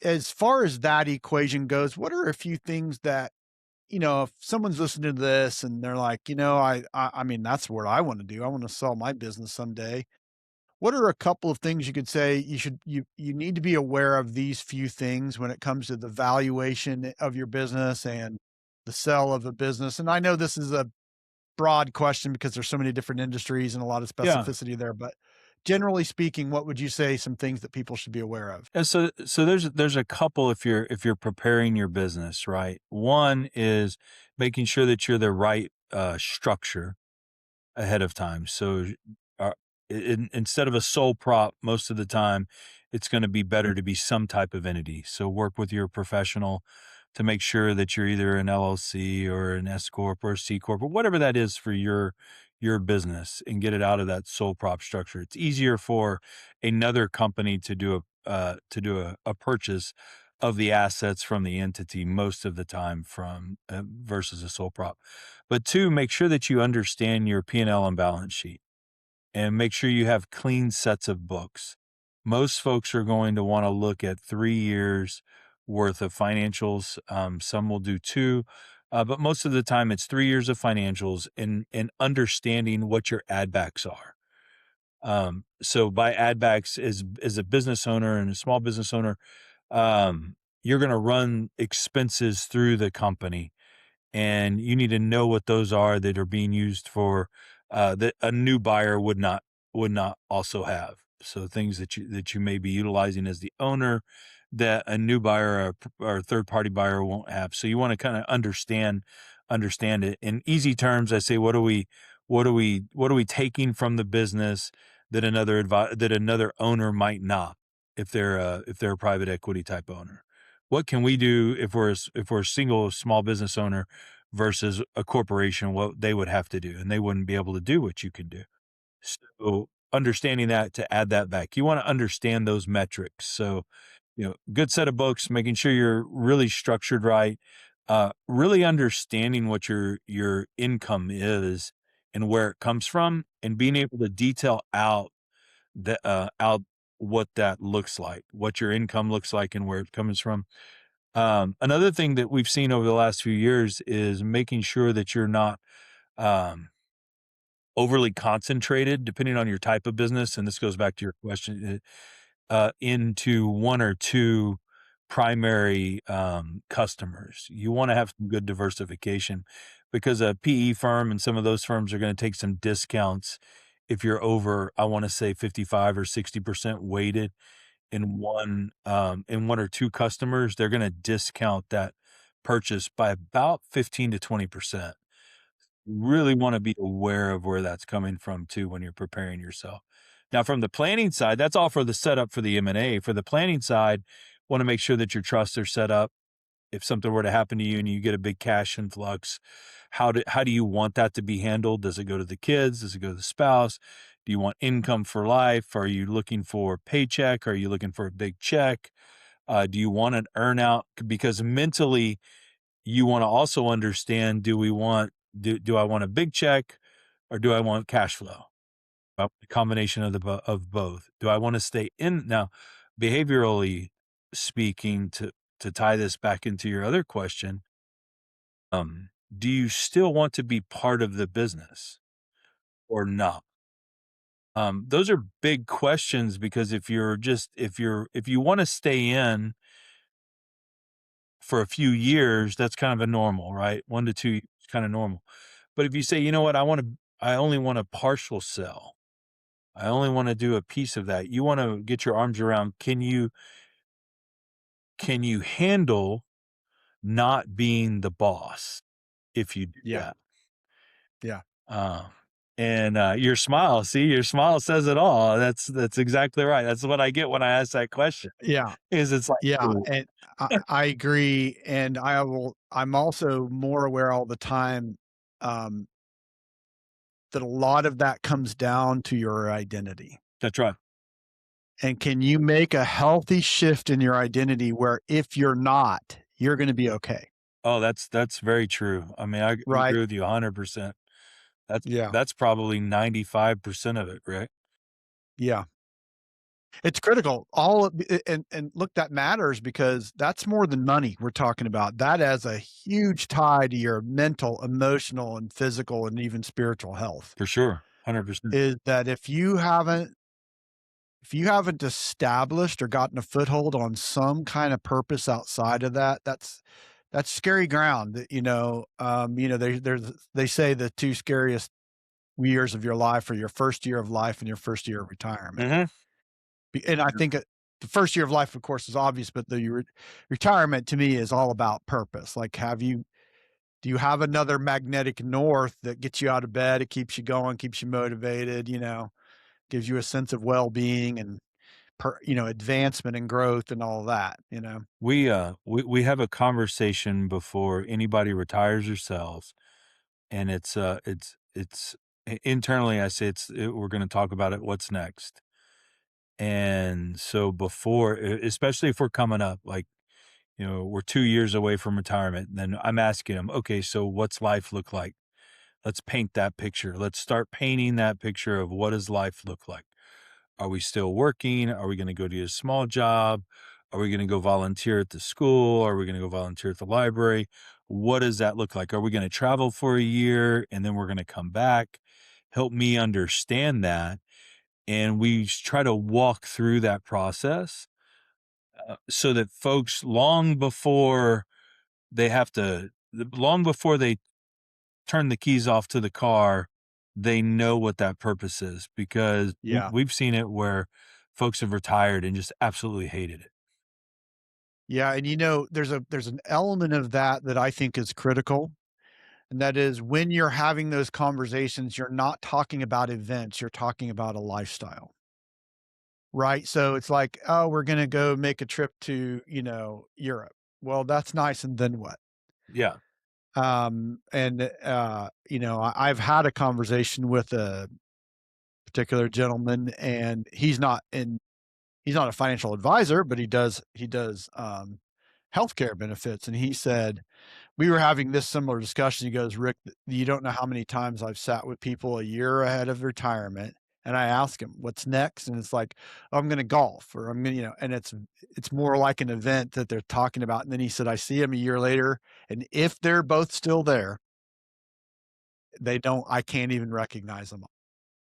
As far as that equation goes, what are a few things that, if someone's listening to this and they're like, I mean, that's what I wanna do. I wanna sell my business someday. What are a couple of things you could say you need to be aware of these few things when it comes to the valuation of your business and the sell of a business? And I know this is a broad question because there's so many different industries and a lot of Yeah. specificity there, but generally speaking, what would you say some things that people should be aware of? And so there's a couple if you're preparing your business, right? One is making sure that you're the right structure ahead of time. So, uh, instead of a sole prop, most of the time, it's going to be better to be some type of entity. So, work with your professional to make sure that you're either an LLC or an S corp or a C corp or whatever that is for your business, and get it out of that sole prop structure. It's easier for another company to do a purchase of the assets from the entity most of the time from versus a sole prop. But two, make sure that you understand your P&L and L and balance sheet, and make sure you have clean sets of books. Most folks are going to want to look at 3 years worth of financials. Some will do two, but most of the time it's 3 years of financials and understanding what your add backs are. So by add backs as a business owner and a small business owner, you're going to run expenses through the company, and you need to know what those are that are being used for that a new buyer would not also have. So things that you may be utilizing as the owner that a new buyer or a third party buyer won't have. So you want to kind of understand it in easy terms. I say, what are we taking from the business that another owner might not, if they're a private equity type owner. What can we do if we're a single small business owner versus a corporation, what they would have to do, and they wouldn't be able to do what you can do. So understanding that to add that back, you want to understand those metrics. So, good set of books, making sure you're really structured right, really understanding what your income is and where it comes from, and being able to detail out what that looks like, what your income looks like and where it comes from. Another thing that we've seen over the last few years is making sure that you're not um, overly concentrated, depending on your type of business. And this goes back to your question, into one or two primary customers. You want to have some good diversification, because a PE firm and some of those firms are going to take some discounts if you're over, I want to say 55 or 60% weighted in one or two customers. They're gonna discount that purchase by about 15 to 20%. Really wanna be aware of where that's coming from too when you're preparing yourself. Now from the planning side, that's all for the setup for the M&A. For the planning side, wanna make sure that your trusts are set up. If something were to happen to you and you get a big cash influx, how do you want that to be handled? Does it go to the kids? Does it go to the spouse? Do you want income for life? Are you looking for a paycheck? Are you looking for a big check? Do you want an earnout? Because mentally, you want to also understand: do I want a big check, or do I want cash flow? A combination of of both. Do I want to stay in now? Behaviorally speaking, to tie this back into your other question, do you still want to be part of the business or not? Those are big questions, because if you want to stay in, for a few years, that's kind of a normal, right? 1 to 2 years, kind of normal. But if you say, "You know what? I only want a partial sell. I only wanna do a piece of that." You wanna get your arms around, can you handle not being the boss if you do Yeah. that? Yeah. Uh, your smile, see, your smile says it all. That's exactly right. That's what I get when I ask that question, Yeah. is it's like, Yeah. "Ooh." And I agree. And I'm also more aware all the time, um, that a lot of that comes down to your identity. That's right. And can you make a healthy shift in your identity where if you're not, you're going to be okay. Oh, that's very true. I mean, I Right. agree with you 100%. Yeah. That's probably 95% of it, right? Yeah. It's critical. All of and look, that matters because that's more than money we're talking about. That has a huge tie to your mental, emotional, and physical, and even spiritual health. For sure, 100%. Is that if you haven't established or gotten a foothold on some kind of purpose outside of that, that's scary ground. That they say the two scariest years of your life are your first year of life and your first year of retirement. Mhm. And I think the first year of life, of course, is obvious, but the retirement to me is all about purpose. Like, do you have another magnetic north that gets you out of bed? It keeps you going, keeps you motivated, gives you a sense of well being and, advancement and growth and all that, We have a conversation before anybody retires or sells, and internally, I say we're gonna talk about it, what's next. And so before, especially if we're coming up, like, we're 2 years away from retirement, then I'm asking them, "Okay, so what's life look like? Let's paint that picture. Let's start painting that picture of what does life look like. Are we still working? Are we gonna go do a small job? Are we gonna go volunteer at the school? Are we gonna go volunteer at the library? What does that look like? Are we gonna travel for a year and then we're gonna come back?" Help me understand that, and we try to walk through that process, so that folks long before they turn the keys off to the car, they know what that purpose is, because Yeah. we've seen it where folks have retired and just absolutely hated it. Yeah. And there's an element of that that I think is critical. And that is when you're having those conversations, you're not talking about events, you're talking about a lifestyle. Right? So it's like, "Oh, we're gonna go make a trip to, Europe." Well, that's nice, and then what? Yeah. I've had a conversation with a particular gentleman, and he's not a financial advisor, but he does healthcare benefits, and he said we were having this similar discussion. He goes, "Rick, you don't know how many times I've sat with people a year ahead of retirement, and I ask them what's next, and it's like, oh, I'm going to golf, or I'm going to, and it's more like an event that they're talking about." And then he said, "I see them a year later, and if they're both still there, I can't even recognize them."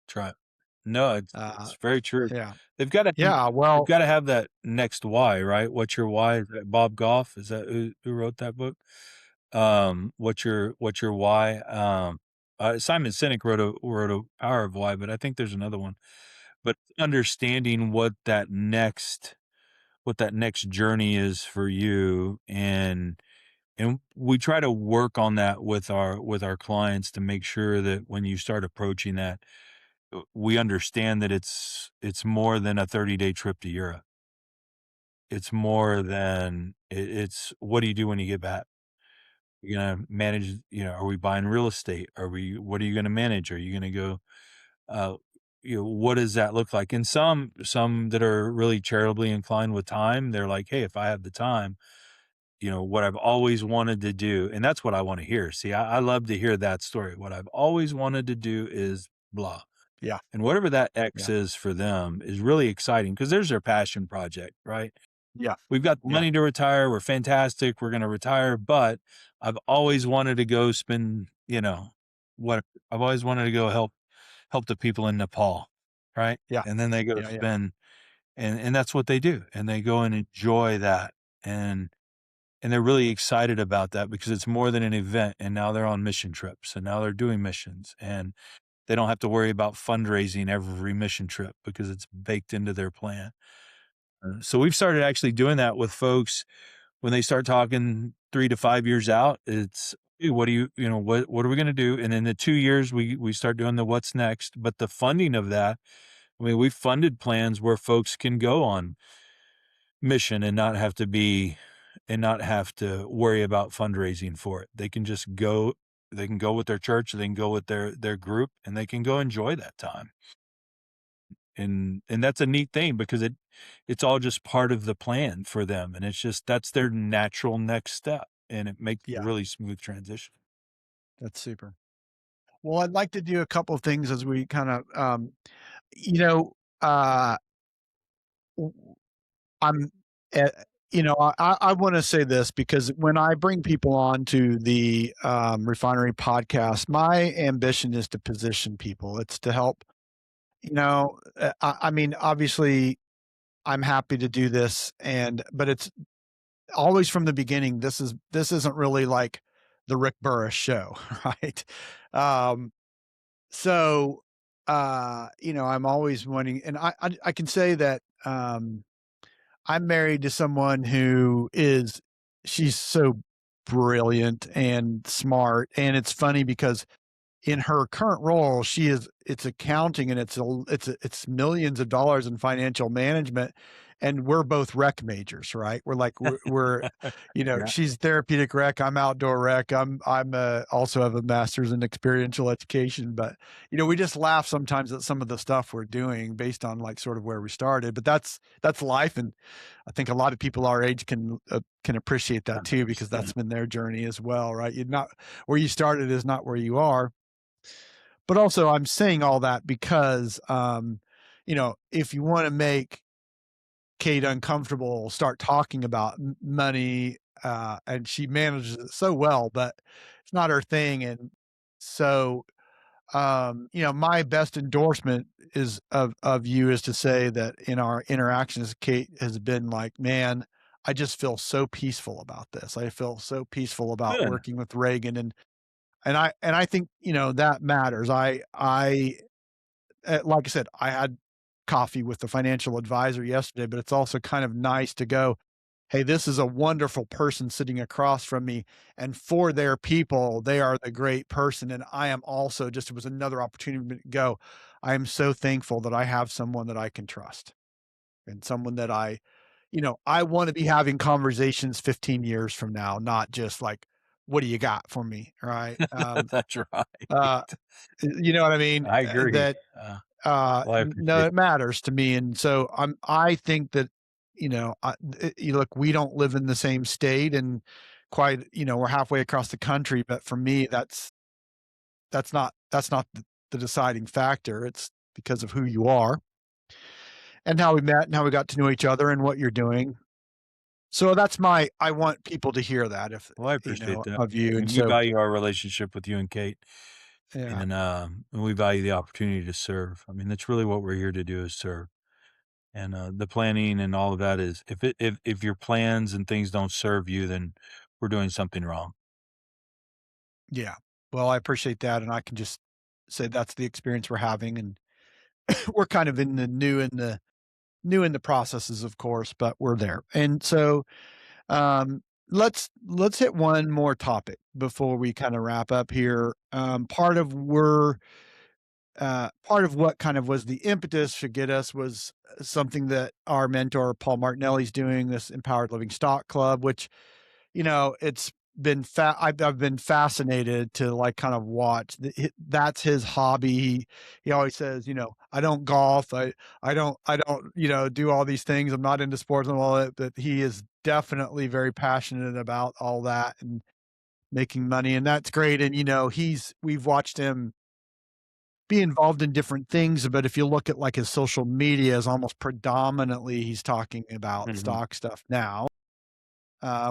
Try it. No, Uh, it's very true. yeah, They've gotta yeah. they've Well, gotta have that next why, right? What's your why? Is that Bob Goff? Is that who wrote that book? What's your why? Simon Sinek wrote a Power of Why, but I think there's another one. But understanding what that next journey is for you, and we try to work on that with our clients to make sure that when you start approaching that, we understand that it's more than a 30-day trip to Europe. It's more than it's what do you do when you get back? You're gonna manage, are we buying real estate? What are you gonna manage? Are you gonna go, uh, what does that look like? And some that are really charitably inclined with time, they're like, "Hey, if I have the time, what I've always wanted to do," and that's what I want to hear. See, I love to hear that story. What I've always wanted to do is blah. yeah, And whatever that X yeah, is for them is really exciting because there's their passion project, right? yeah, We've got the yeah, money to retire. We're fantastic. We're going to retire, but I've always wanted to go spend, what I've always wanted to go help the people in Nepal, right? yeah, And then they go yeah, yeah, spend, and that's what they do, and they go and enjoy that. And and they're really excited about that because it's more than an event, and now they're on mission trips, and now they're doing missions, and they don't have to worry about fundraising every mission trip because it's baked into their plan. So we've started actually doing that with folks when they start talking 3 to 5 years out. It's, "Hey, what do you know, what are we gonna do?" And in the 2 years, we start doing the what's next, but the funding of that, I mean, we've funded plans where folks can go on mission and not have to worry about fundraising for it. They can just go. They can go with their church, they can go with their group, and they can go enjoy that time. And that's a neat thing because it's all just part of the plan for them, and it's just that's their natural next step, and it makes a Yeah, really smooth transition. that's super. Well, I'd like to do a couple of things as we kind of, you know, uh, w- I'm, uh, I want to say this because when I bring people on to the Refinery Podcast, my ambition is to position people. It's to help. I mean, obviously, I'm happy to do this, but it's always from the beginning. This isn't really like the Rick Burris show, right? Um, So, I'm always wanting, and I can say that, I'm married to someone she's so brilliant and smart, and it's funny because in her current role, it's accounting and it's millions of dollars in financial management, and we're both rec majors, right? Yeah. She's therapeutic rec, I'm outdoor rec. Also have a master's in experiential education, but we just laugh sometimes at some of the stuff we're doing based on like sort of where we started. But that's life, and I think a lot of people our age can appreciate that too because 100%. that's been their journey as well, right? You're not where you started is not where you are. But also, I'm saying all that because, if you want to make Kate uncomfortable, start talking about money, and she manages it so well, but it's not her thing. And so, my best endorsement of you is to say that in our interactions, Kate has been like, man, I just feel so peaceful about this. I feel so peaceful about Good. working with Reagan, and I think, that matters. Like I said, I had coffee with the financial advisor yesterday, but it's also kind of nice to go, "Hey, this is a wonderful person sitting across from me, and for their people, they are the great person, and I am also," just it was another opportunity to go, "I am so thankful that I have someone that I can trust, and someone that I wanna be having conversations 15 years from now, not just like, 'What do you got for me?'" Right? That's Uh, right. you know what I mean? I agree. That Well, I no, appreciate it matters to me, and so I think that, look, we don't live in the same state, and we're halfway across the country, but for me, that's not the deciding factor. It's because of who you are and how we met and how we got to know each other and what you're doing. So I want people to hear that if, well, I appreciate that. of you, and And we so value our relationship with you and Kate, yeah. and we value the opportunity to serve. I mean, that's really what we're here to do is serve. And, the planning and all of that is if your plans and things don't serve you, then we're doing something wrong. Yeah. Well, I appreciate that, and I can just say that's the experience we're having, and we're kind of in the new in the processes, of course, but we're there. And so, let's hit one more topic before we kind of wrap up here. Part of what kind of was the impetus to get us was something that our mentor Paul Martinelli's doing, this Empowered Living Stock Club, which it's been I've been fascinated to like kind of watch. That's his hobby. He always says, I don't golf. I don't do all these things. I'm not into sports and all that. But he is definitely very passionate about all that and making money, and that's great. And we've watched him be involved in different things, but if you look at like his social media, is almost predominantly he's talking about Mhm. stock stuff now,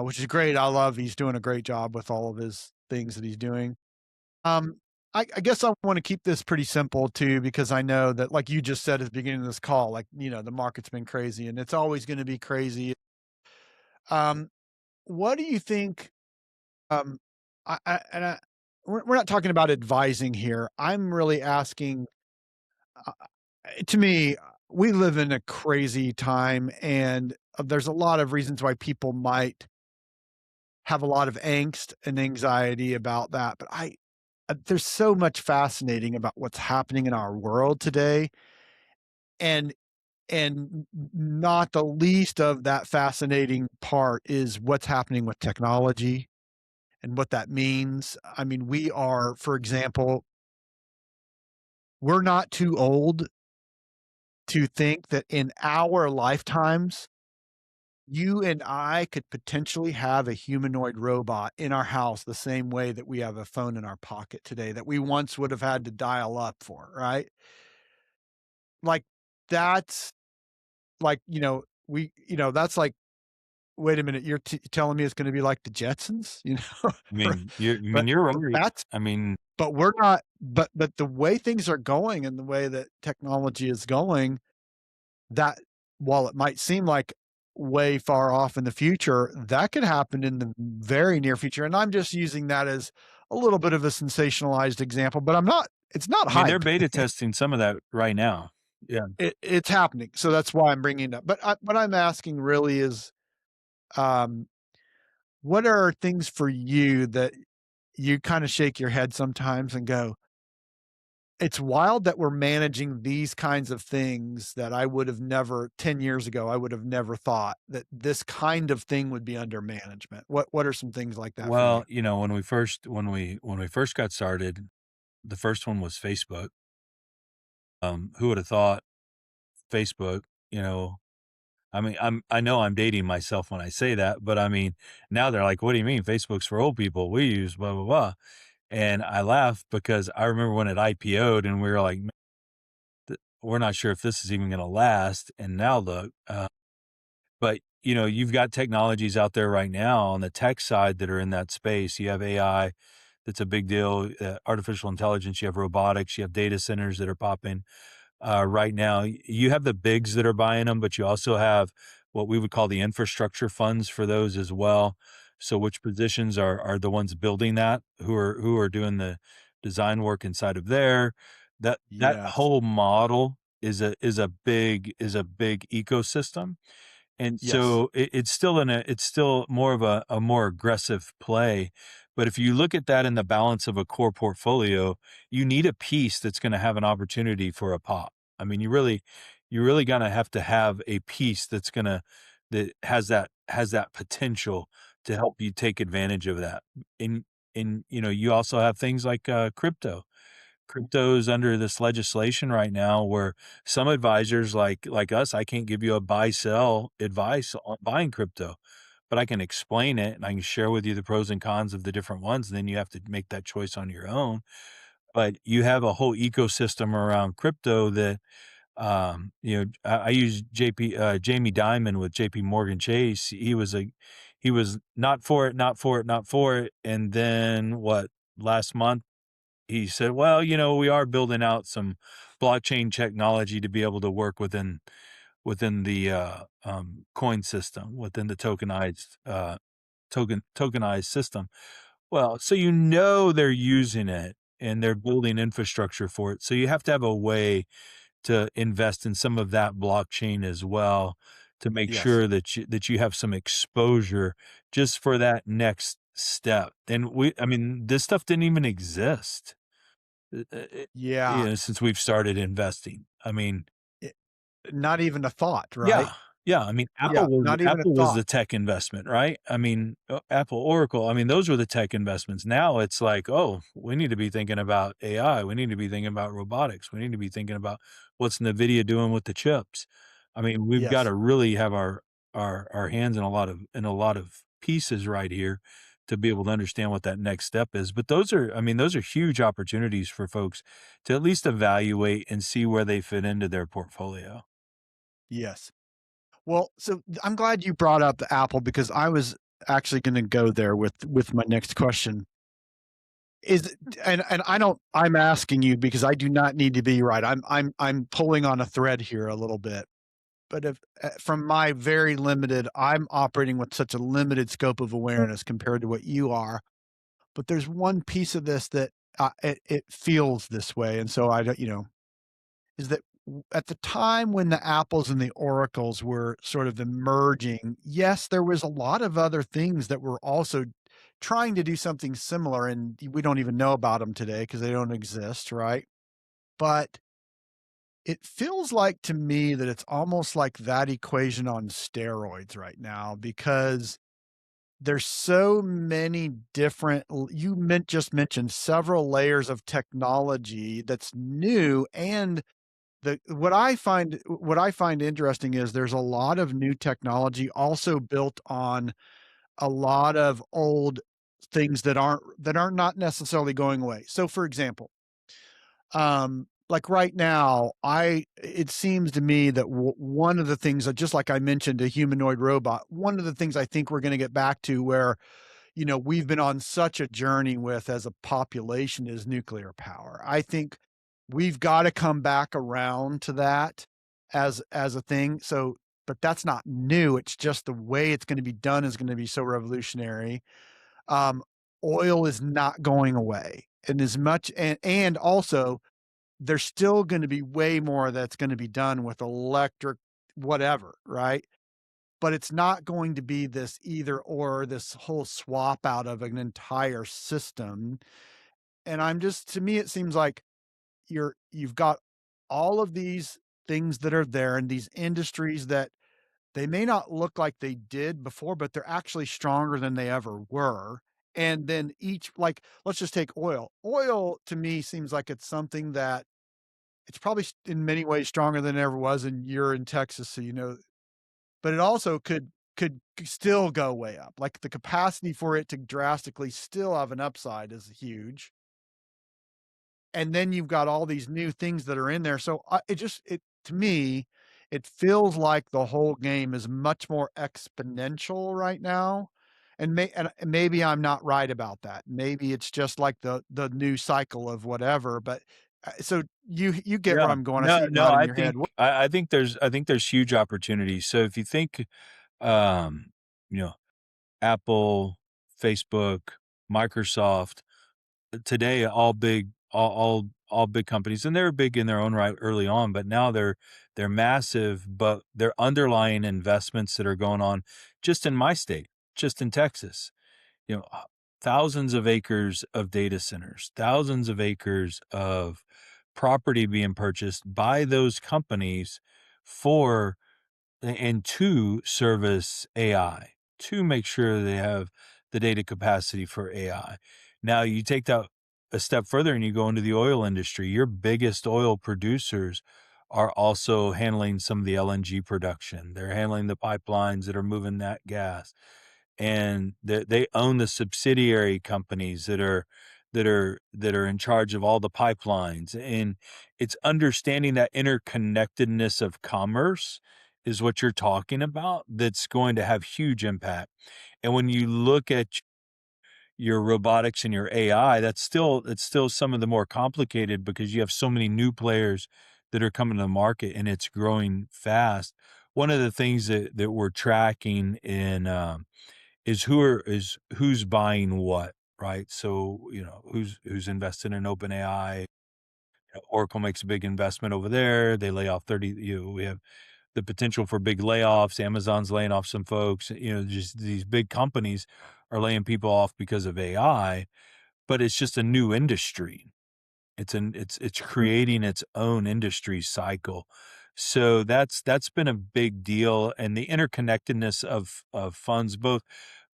which is great. He's doing a great job with all of his things that he's doing. Um, I guess I want to keep this pretty simple too, because I know that, like you just said at the beginning of this call, like, the market's been crazy and it's always going to be crazy. Um, what do you think? Um, and we're not talking about advising here. I'm really asking. Uh, to me, we live in a crazy time, and there's a lot of reasons why people might have a lot of angst and anxiety about that. But there's so much fascinating about what's happening in our world today, and not the least of that fascinating part is what's happening with technology and what that means. I mean, we are, for example, we're not too old to think that in our lifetimes, you and I could potentially have a humanoid robot in our house the same way that we have a phone in our pocket today that we once would have had to dial up for, right? Like, that's like, that's like, wait a minute, you're telling me it's gonna be like the Jetsons, I Right? mean, But you're right. that's I mean, but we're not but the way things are going and the way that technology is going, that while it might seem like way far off in the future, that could happen in the very near future, and I'm just using that as a little bit of a sensationalized example, but it's not they're hype. beta testing some of that right now. Yeah. It's happening, so that's why I'm bringing it up, but what I'm asking really is, um, what are things for you that you kinda shake your head sometimes and go, "It's wild that we're managing these kinds of things that I would have never 10 years ago, I would have never thought that this kind of thing would be under management." What are some things like that for you? Well, when we first got started, the first one was Facebook. Who would have thought Facebook, you know, I mean, I know I'm dating myself when I say that, but I mean, now they're like, "What do you mean Facebook's for old people? We use blah blah blah." And I laugh because I remember when it IPO'd and we were like, we're not sure if this is even going to last. And now look, but you've got technologies out there right now on the tech side that are in that space. You have AI, that's a big deal. Artificial intelligence. You have robotics. You have data centers that are popping right now. You have the bigs that are buying them, but you also have what we would call the infrastructure funds for those as well. So which positions are the ones building that, who are doing the design work inside of there? That Yes. whole model is a big ecosystem. And Yes. so it's still more of a more aggressive play. But if you look at that in the balance of a core portfolio, you need a piece that's going to have an opportunity for a pop. I mean, you're really going to have a piece that has that potential to help you take advantage of that. And you also have things like crypto. Crypto is under this legislation right now where some advisors like us, I can't give you a buy sell advice on buying crypto, but I can explain it and I can share with you the pros and cons of the different ones. And then you have to make that choice on your own. But you have a whole ecosystem around crypto that I use Jamie Dimon with JP Morgan Chase. He was not for it, not for it, not for it. And then last month he said, "Well, we are building out some blockchain technology to be able to work within the coin system, within the tokenized system." Well, so they're using it and they're building infrastructure for it. So you have to have a way to invest in some of that blockchain as well to make Yes. sure that you have some exposure just for that next step. And I mean, this stuff didn't even exist uh, uh, uh, Yeah. since we've started investing. I mean, It not even a thought, right? yeah, yeah. I mean, Yeah, not even a Apple was thought. the tech investment, right? I mean, Apple, Oracle. I mean, those were the tech investments. Now it's like, oh, we need to be thinking about AI. We need to be thinking about robotics. We need to be thinking about what's NVIDIA doing with the chips. I mean, we've got Yes. to really have our hands in a lot of pieces right here to be able to understand what that next step is. But those are huge opportunities for folks to at least evaluate and see where they fit into their portfolio. Yes. Well, so I'm glad you brought up the Apple because I was actually gonna go there with my next question. Is and I don't I'm asking you because I do not need to be right. I'm pulling on a thread here a little bit. but if from my very limited, I'm operating with such a limited scope of awareness compared to what you are. But there's one piece of this that it feels this way, and so I don't, is that at the time when the apples and the oracles were sort of emerging, yes, there was a lot of other things that were also trying to do something similar, and we don't even know about them today because they don't exist, right? But it feels like to me that it's almost like that equation on steroids right now because there's so many different you just mentioned several layers of technology that's new, and the what I find interesting is there's a lot of new technology also built on a lot of old things that are not necessarily going away. So for example, like right now, it seems to me that one of the things that, just like I mentioned, a humanoid robot, one of the things I think we're going to get back to where, we've been on such a journey with as a population is nuclear power. I think we've got to come back around to that as a thing. So, but that's not new. It's just the way it's going to be done is going to be so revolutionary. Um, Oil is not going away, and as much and also there's still going to be way more that's going to be done with electric whatever, right? But it's not going to be this either or, this whole swap out of an entire system. And to me, it seems like you've got all of these things that are there and these industries that they may not look like they did before, but they're actually stronger than they ever were. And then like, let's just take oil. Oil to me seems like it's something that it's probably in many ways stronger than it ever was. And you're in Texas, so but it also could still go way up. Like the capacity for it to drastically still have an upside is huge. And then you've got all these new things that are in there. So it to me, it feels like the whole game is much more exponential right now. And maybe I'm not right about that. Maybe it's just like the new cycle of whatever. But so you get where Yeah. I'm going. I see No, you no, nodding your head. I think there's huge opportunities. So if you think, um, you know, Apple, Facebook, Microsoft, today, all big companies, and they were big in their own right early on, but now they're massive, but they're underlying investments that are going on just in my state, just in Texas. You know, thousands of acres of data centers, thousands of acres of property being purchased by those companies for and to service AI, to make sure they have the data capacity for AI. Now, you take that a step further and you go into the oil industry. Your biggest oil producers are also handling some of the LNG production. They're handling the pipelines that are moving that gas, and they own the subsidiary companies that are in charge of all the pipelines. And it's understanding that interconnectedness of commerce is what you're talking about that's going to have huge impact. And when you look at your robotics and your AI, it's still some of the more complicated because you have so many new players that are coming to the market and it's growing fast. One of the things that we're tracking in is who's buying what, right? So, who's invested in OpenAI. Oracle makes a big investment over there. They lay off 30, we have the potential for big layoffs. Amazon's laying off some folks. Just these big companies are laying people off because of AI, but it's just a new industry. It's creating its own industry cycle. So that's been a big deal, and the interconnectedness of funds both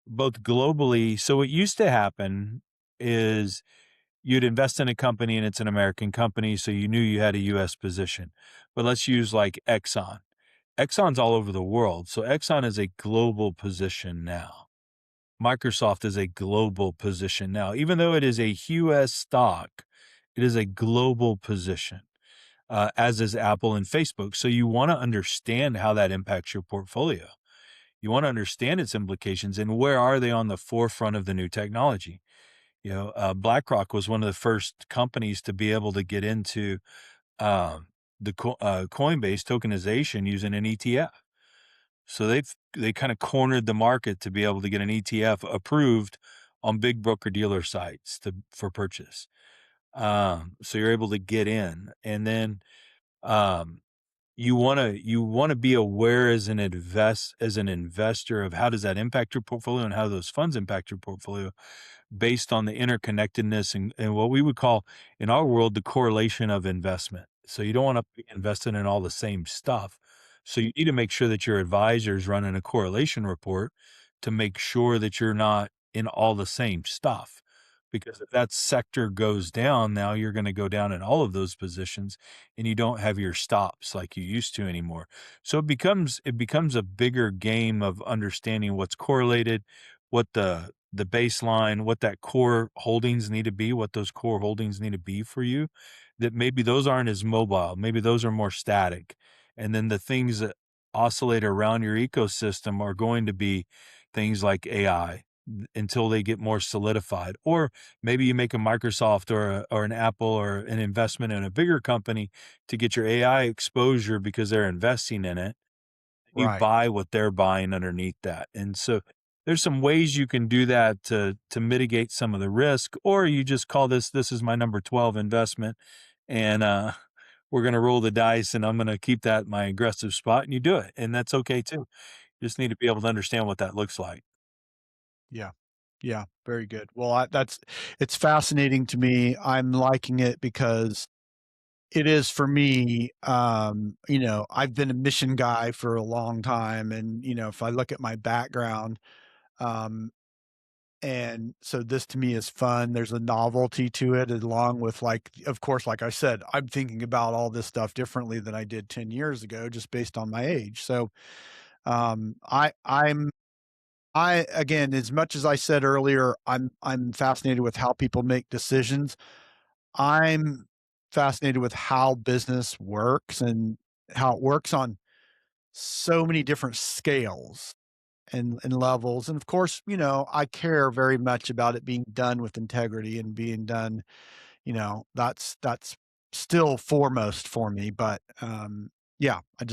globally. So what used to happen is you'd invest in a company and it's an American company, so you knew you had a US position. But let's use like Exxon. Exxon's all over the world. So Exxon is a global position now. Microsoft is a global position now. Even though it is a US stock, it is a global position, as is Apple and Facebook. So you want to understand how that impacts your portfolio. You want to understand its implications and where are they on the forefront of the new technology. BlackRock was one of the first companies to be able to get into Coinbase tokenization using an ETF. So they kind of cornered the market to be able to get an ETF approved on big broker-dealer sites for purchase. So you're able to get in, and then, um, you wanna be aware as an investor of how does that impact your portfolio and how those funds impact your portfolio based on the interconnectedness and what we would call in our world the correlation of investment. So you don't want to be invested in all the same stuff. So you need to make sure that your advisor is running a correlation report to make sure that you're not in all the same stuff. Because if that sector goes down, now you're going to go down in all of those positions and you don't have your stops like you used to anymore. So it becomes a bigger game of understanding what's correlated, what the baseline, what that core holdings need to be, what those core holdings need to be for you, that maybe those aren't as mobile, maybe those are more static. And then the things that oscillate around your ecosystem are going to be things like AI until they get more solidified. Or maybe you make a Microsoft or an Apple or an investment in a bigger company to get your AI exposure because they're investing in it. You Right. buy what they're buying underneath that. And so there's some ways you can do that to mitigate some of the risk, or you just call this is my number 12 investment and we're going to roll the dice and I'm going to keep that my aggressive spot and you do it. And that's okay too. You just need to be able to understand what that looks like. Yeah. Yeah. Very good. Well, it's fascinating to me. I'm liking it because it is for me. I've been a mission guy for a long time. And, if I look at my background, um, and so this to me is fun. There's a novelty to it, along with, like, of course, like I said, I'm thinking about all this stuff differently than I did 10 years ago, just based on my age. So, I again, as much as I said earlier, I'm fascinated with how people make decisions. I'm fascinated with how business works and how it works on so many different scales and levels. And of course, I care very much about it being done with integrity and being done, that's still foremost for me. But yeah, I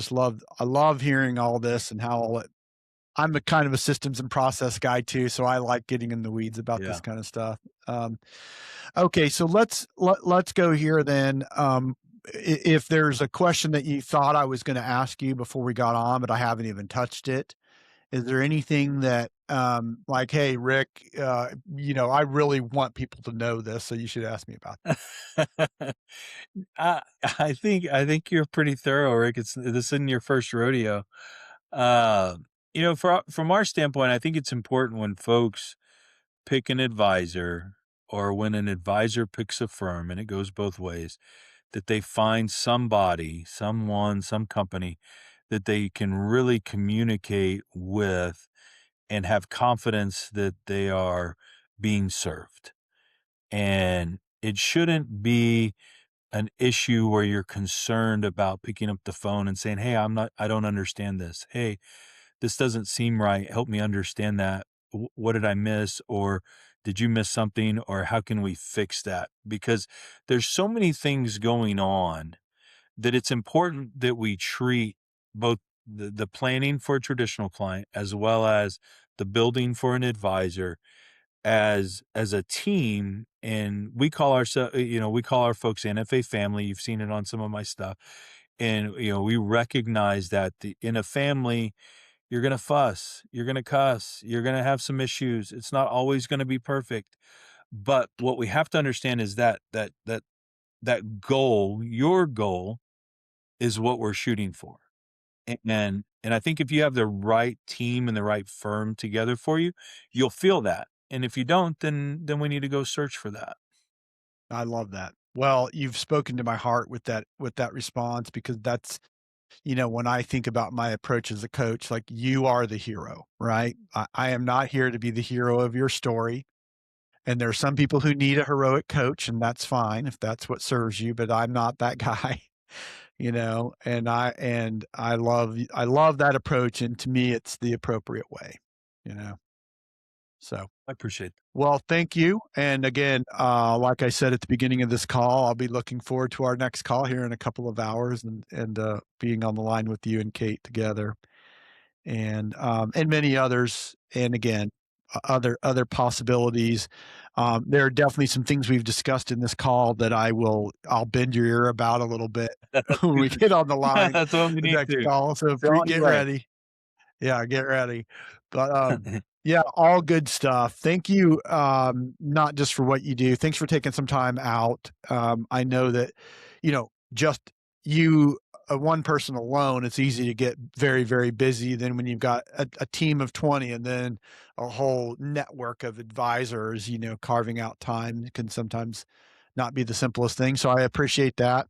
love hearing all this and how all it I'm a kind of a systems and process guy too, so I like getting in the weeds about this Yeah. kind of stuff. Okay, so let's go here then. If there's a question that you thought I was going to ask you before we got on, but I haven't even touched it, is there anything that, like, hey, Rick, I really want people to know this, so you should ask me about this. I I think you're pretty thorough, Rick. This isn't your first rodeo. Uh, from our standpoint, I think it's important when folks pick an advisor or when an advisor picks a firm, and it goes both ways, that they find somebody, someone, some company that they can really communicate with and have confidence that they are being served. And it shouldn't be an issue where you're concerned about picking up the phone and saying, "Hey, I don't understand this. Hey, this doesn't seem right. Help me understand that. What did I miss? Or did you miss something? Or how can we fix that?" Because there's so many things going on that it's important that we treat both the planning for a traditional client as well as the building for an advisor as a team. And we call ourselves, we call our folks NFA family. You've seen it on some of my stuff. And, we recognize that in a family, you're going to fuss, you're going to cuss, you're going to have some issues. It's not always going to be perfect. But what we have to understand is that goal, your goal is what we're shooting for. And I think if you have the right team and the right firm together for you, you'll feel that. And if you don't, then we need to go search for that. I love that. Well, you've spoken to my heart with that response, because that's, when I think about my approach as a coach, like, you are the hero, right? I am not here to be the hero of your story. And there are some people who need a heroic coach, and that's fine if that's what serves you, but I'm not that guy, and I love that approach, and to me it's the appropriate way, you know. So, I appreciate that. well, thank you. And again, like I said at the beginning of this call, I'll be looking forward to our next call here in a couple of hours and being on the line with you and Kate together and many others. And again, other possibilities. There are definitely some things we've discussed in this call that I'll bend your ear about a little bit That's when we good. get on the line That's what we the need next to. call. So It's on the get way. ready. Yeah, get ready. But yeah, all good stuff. Thank you, not just for what you do. Thanks for taking some time out. I know that, just you, one person alone, it's easy to get very, very busy. Then when you've got a team of 20 and then a whole network of advisors, carving out time can sometimes not be the simplest thing. So I appreciate that.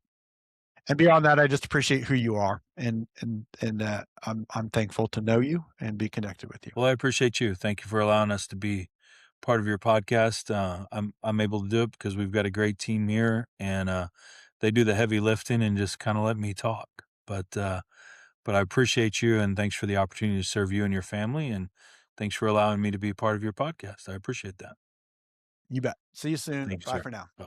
And beyond that, I just appreciate who you are, and I'm thankful to know you and be connected with you. Well, I appreciate you. Thank you for allowing us to be part of your podcast. I'm able to do it because we've got a great team here, and they do the heavy lifting and just kind of let me talk. But I appreciate you, and thanks for the opportunity to serve you and your family, and thanks for allowing me to be part of your podcast. I appreciate that. You bet. See you soon. Thank you, Bye sir. for now. Bye.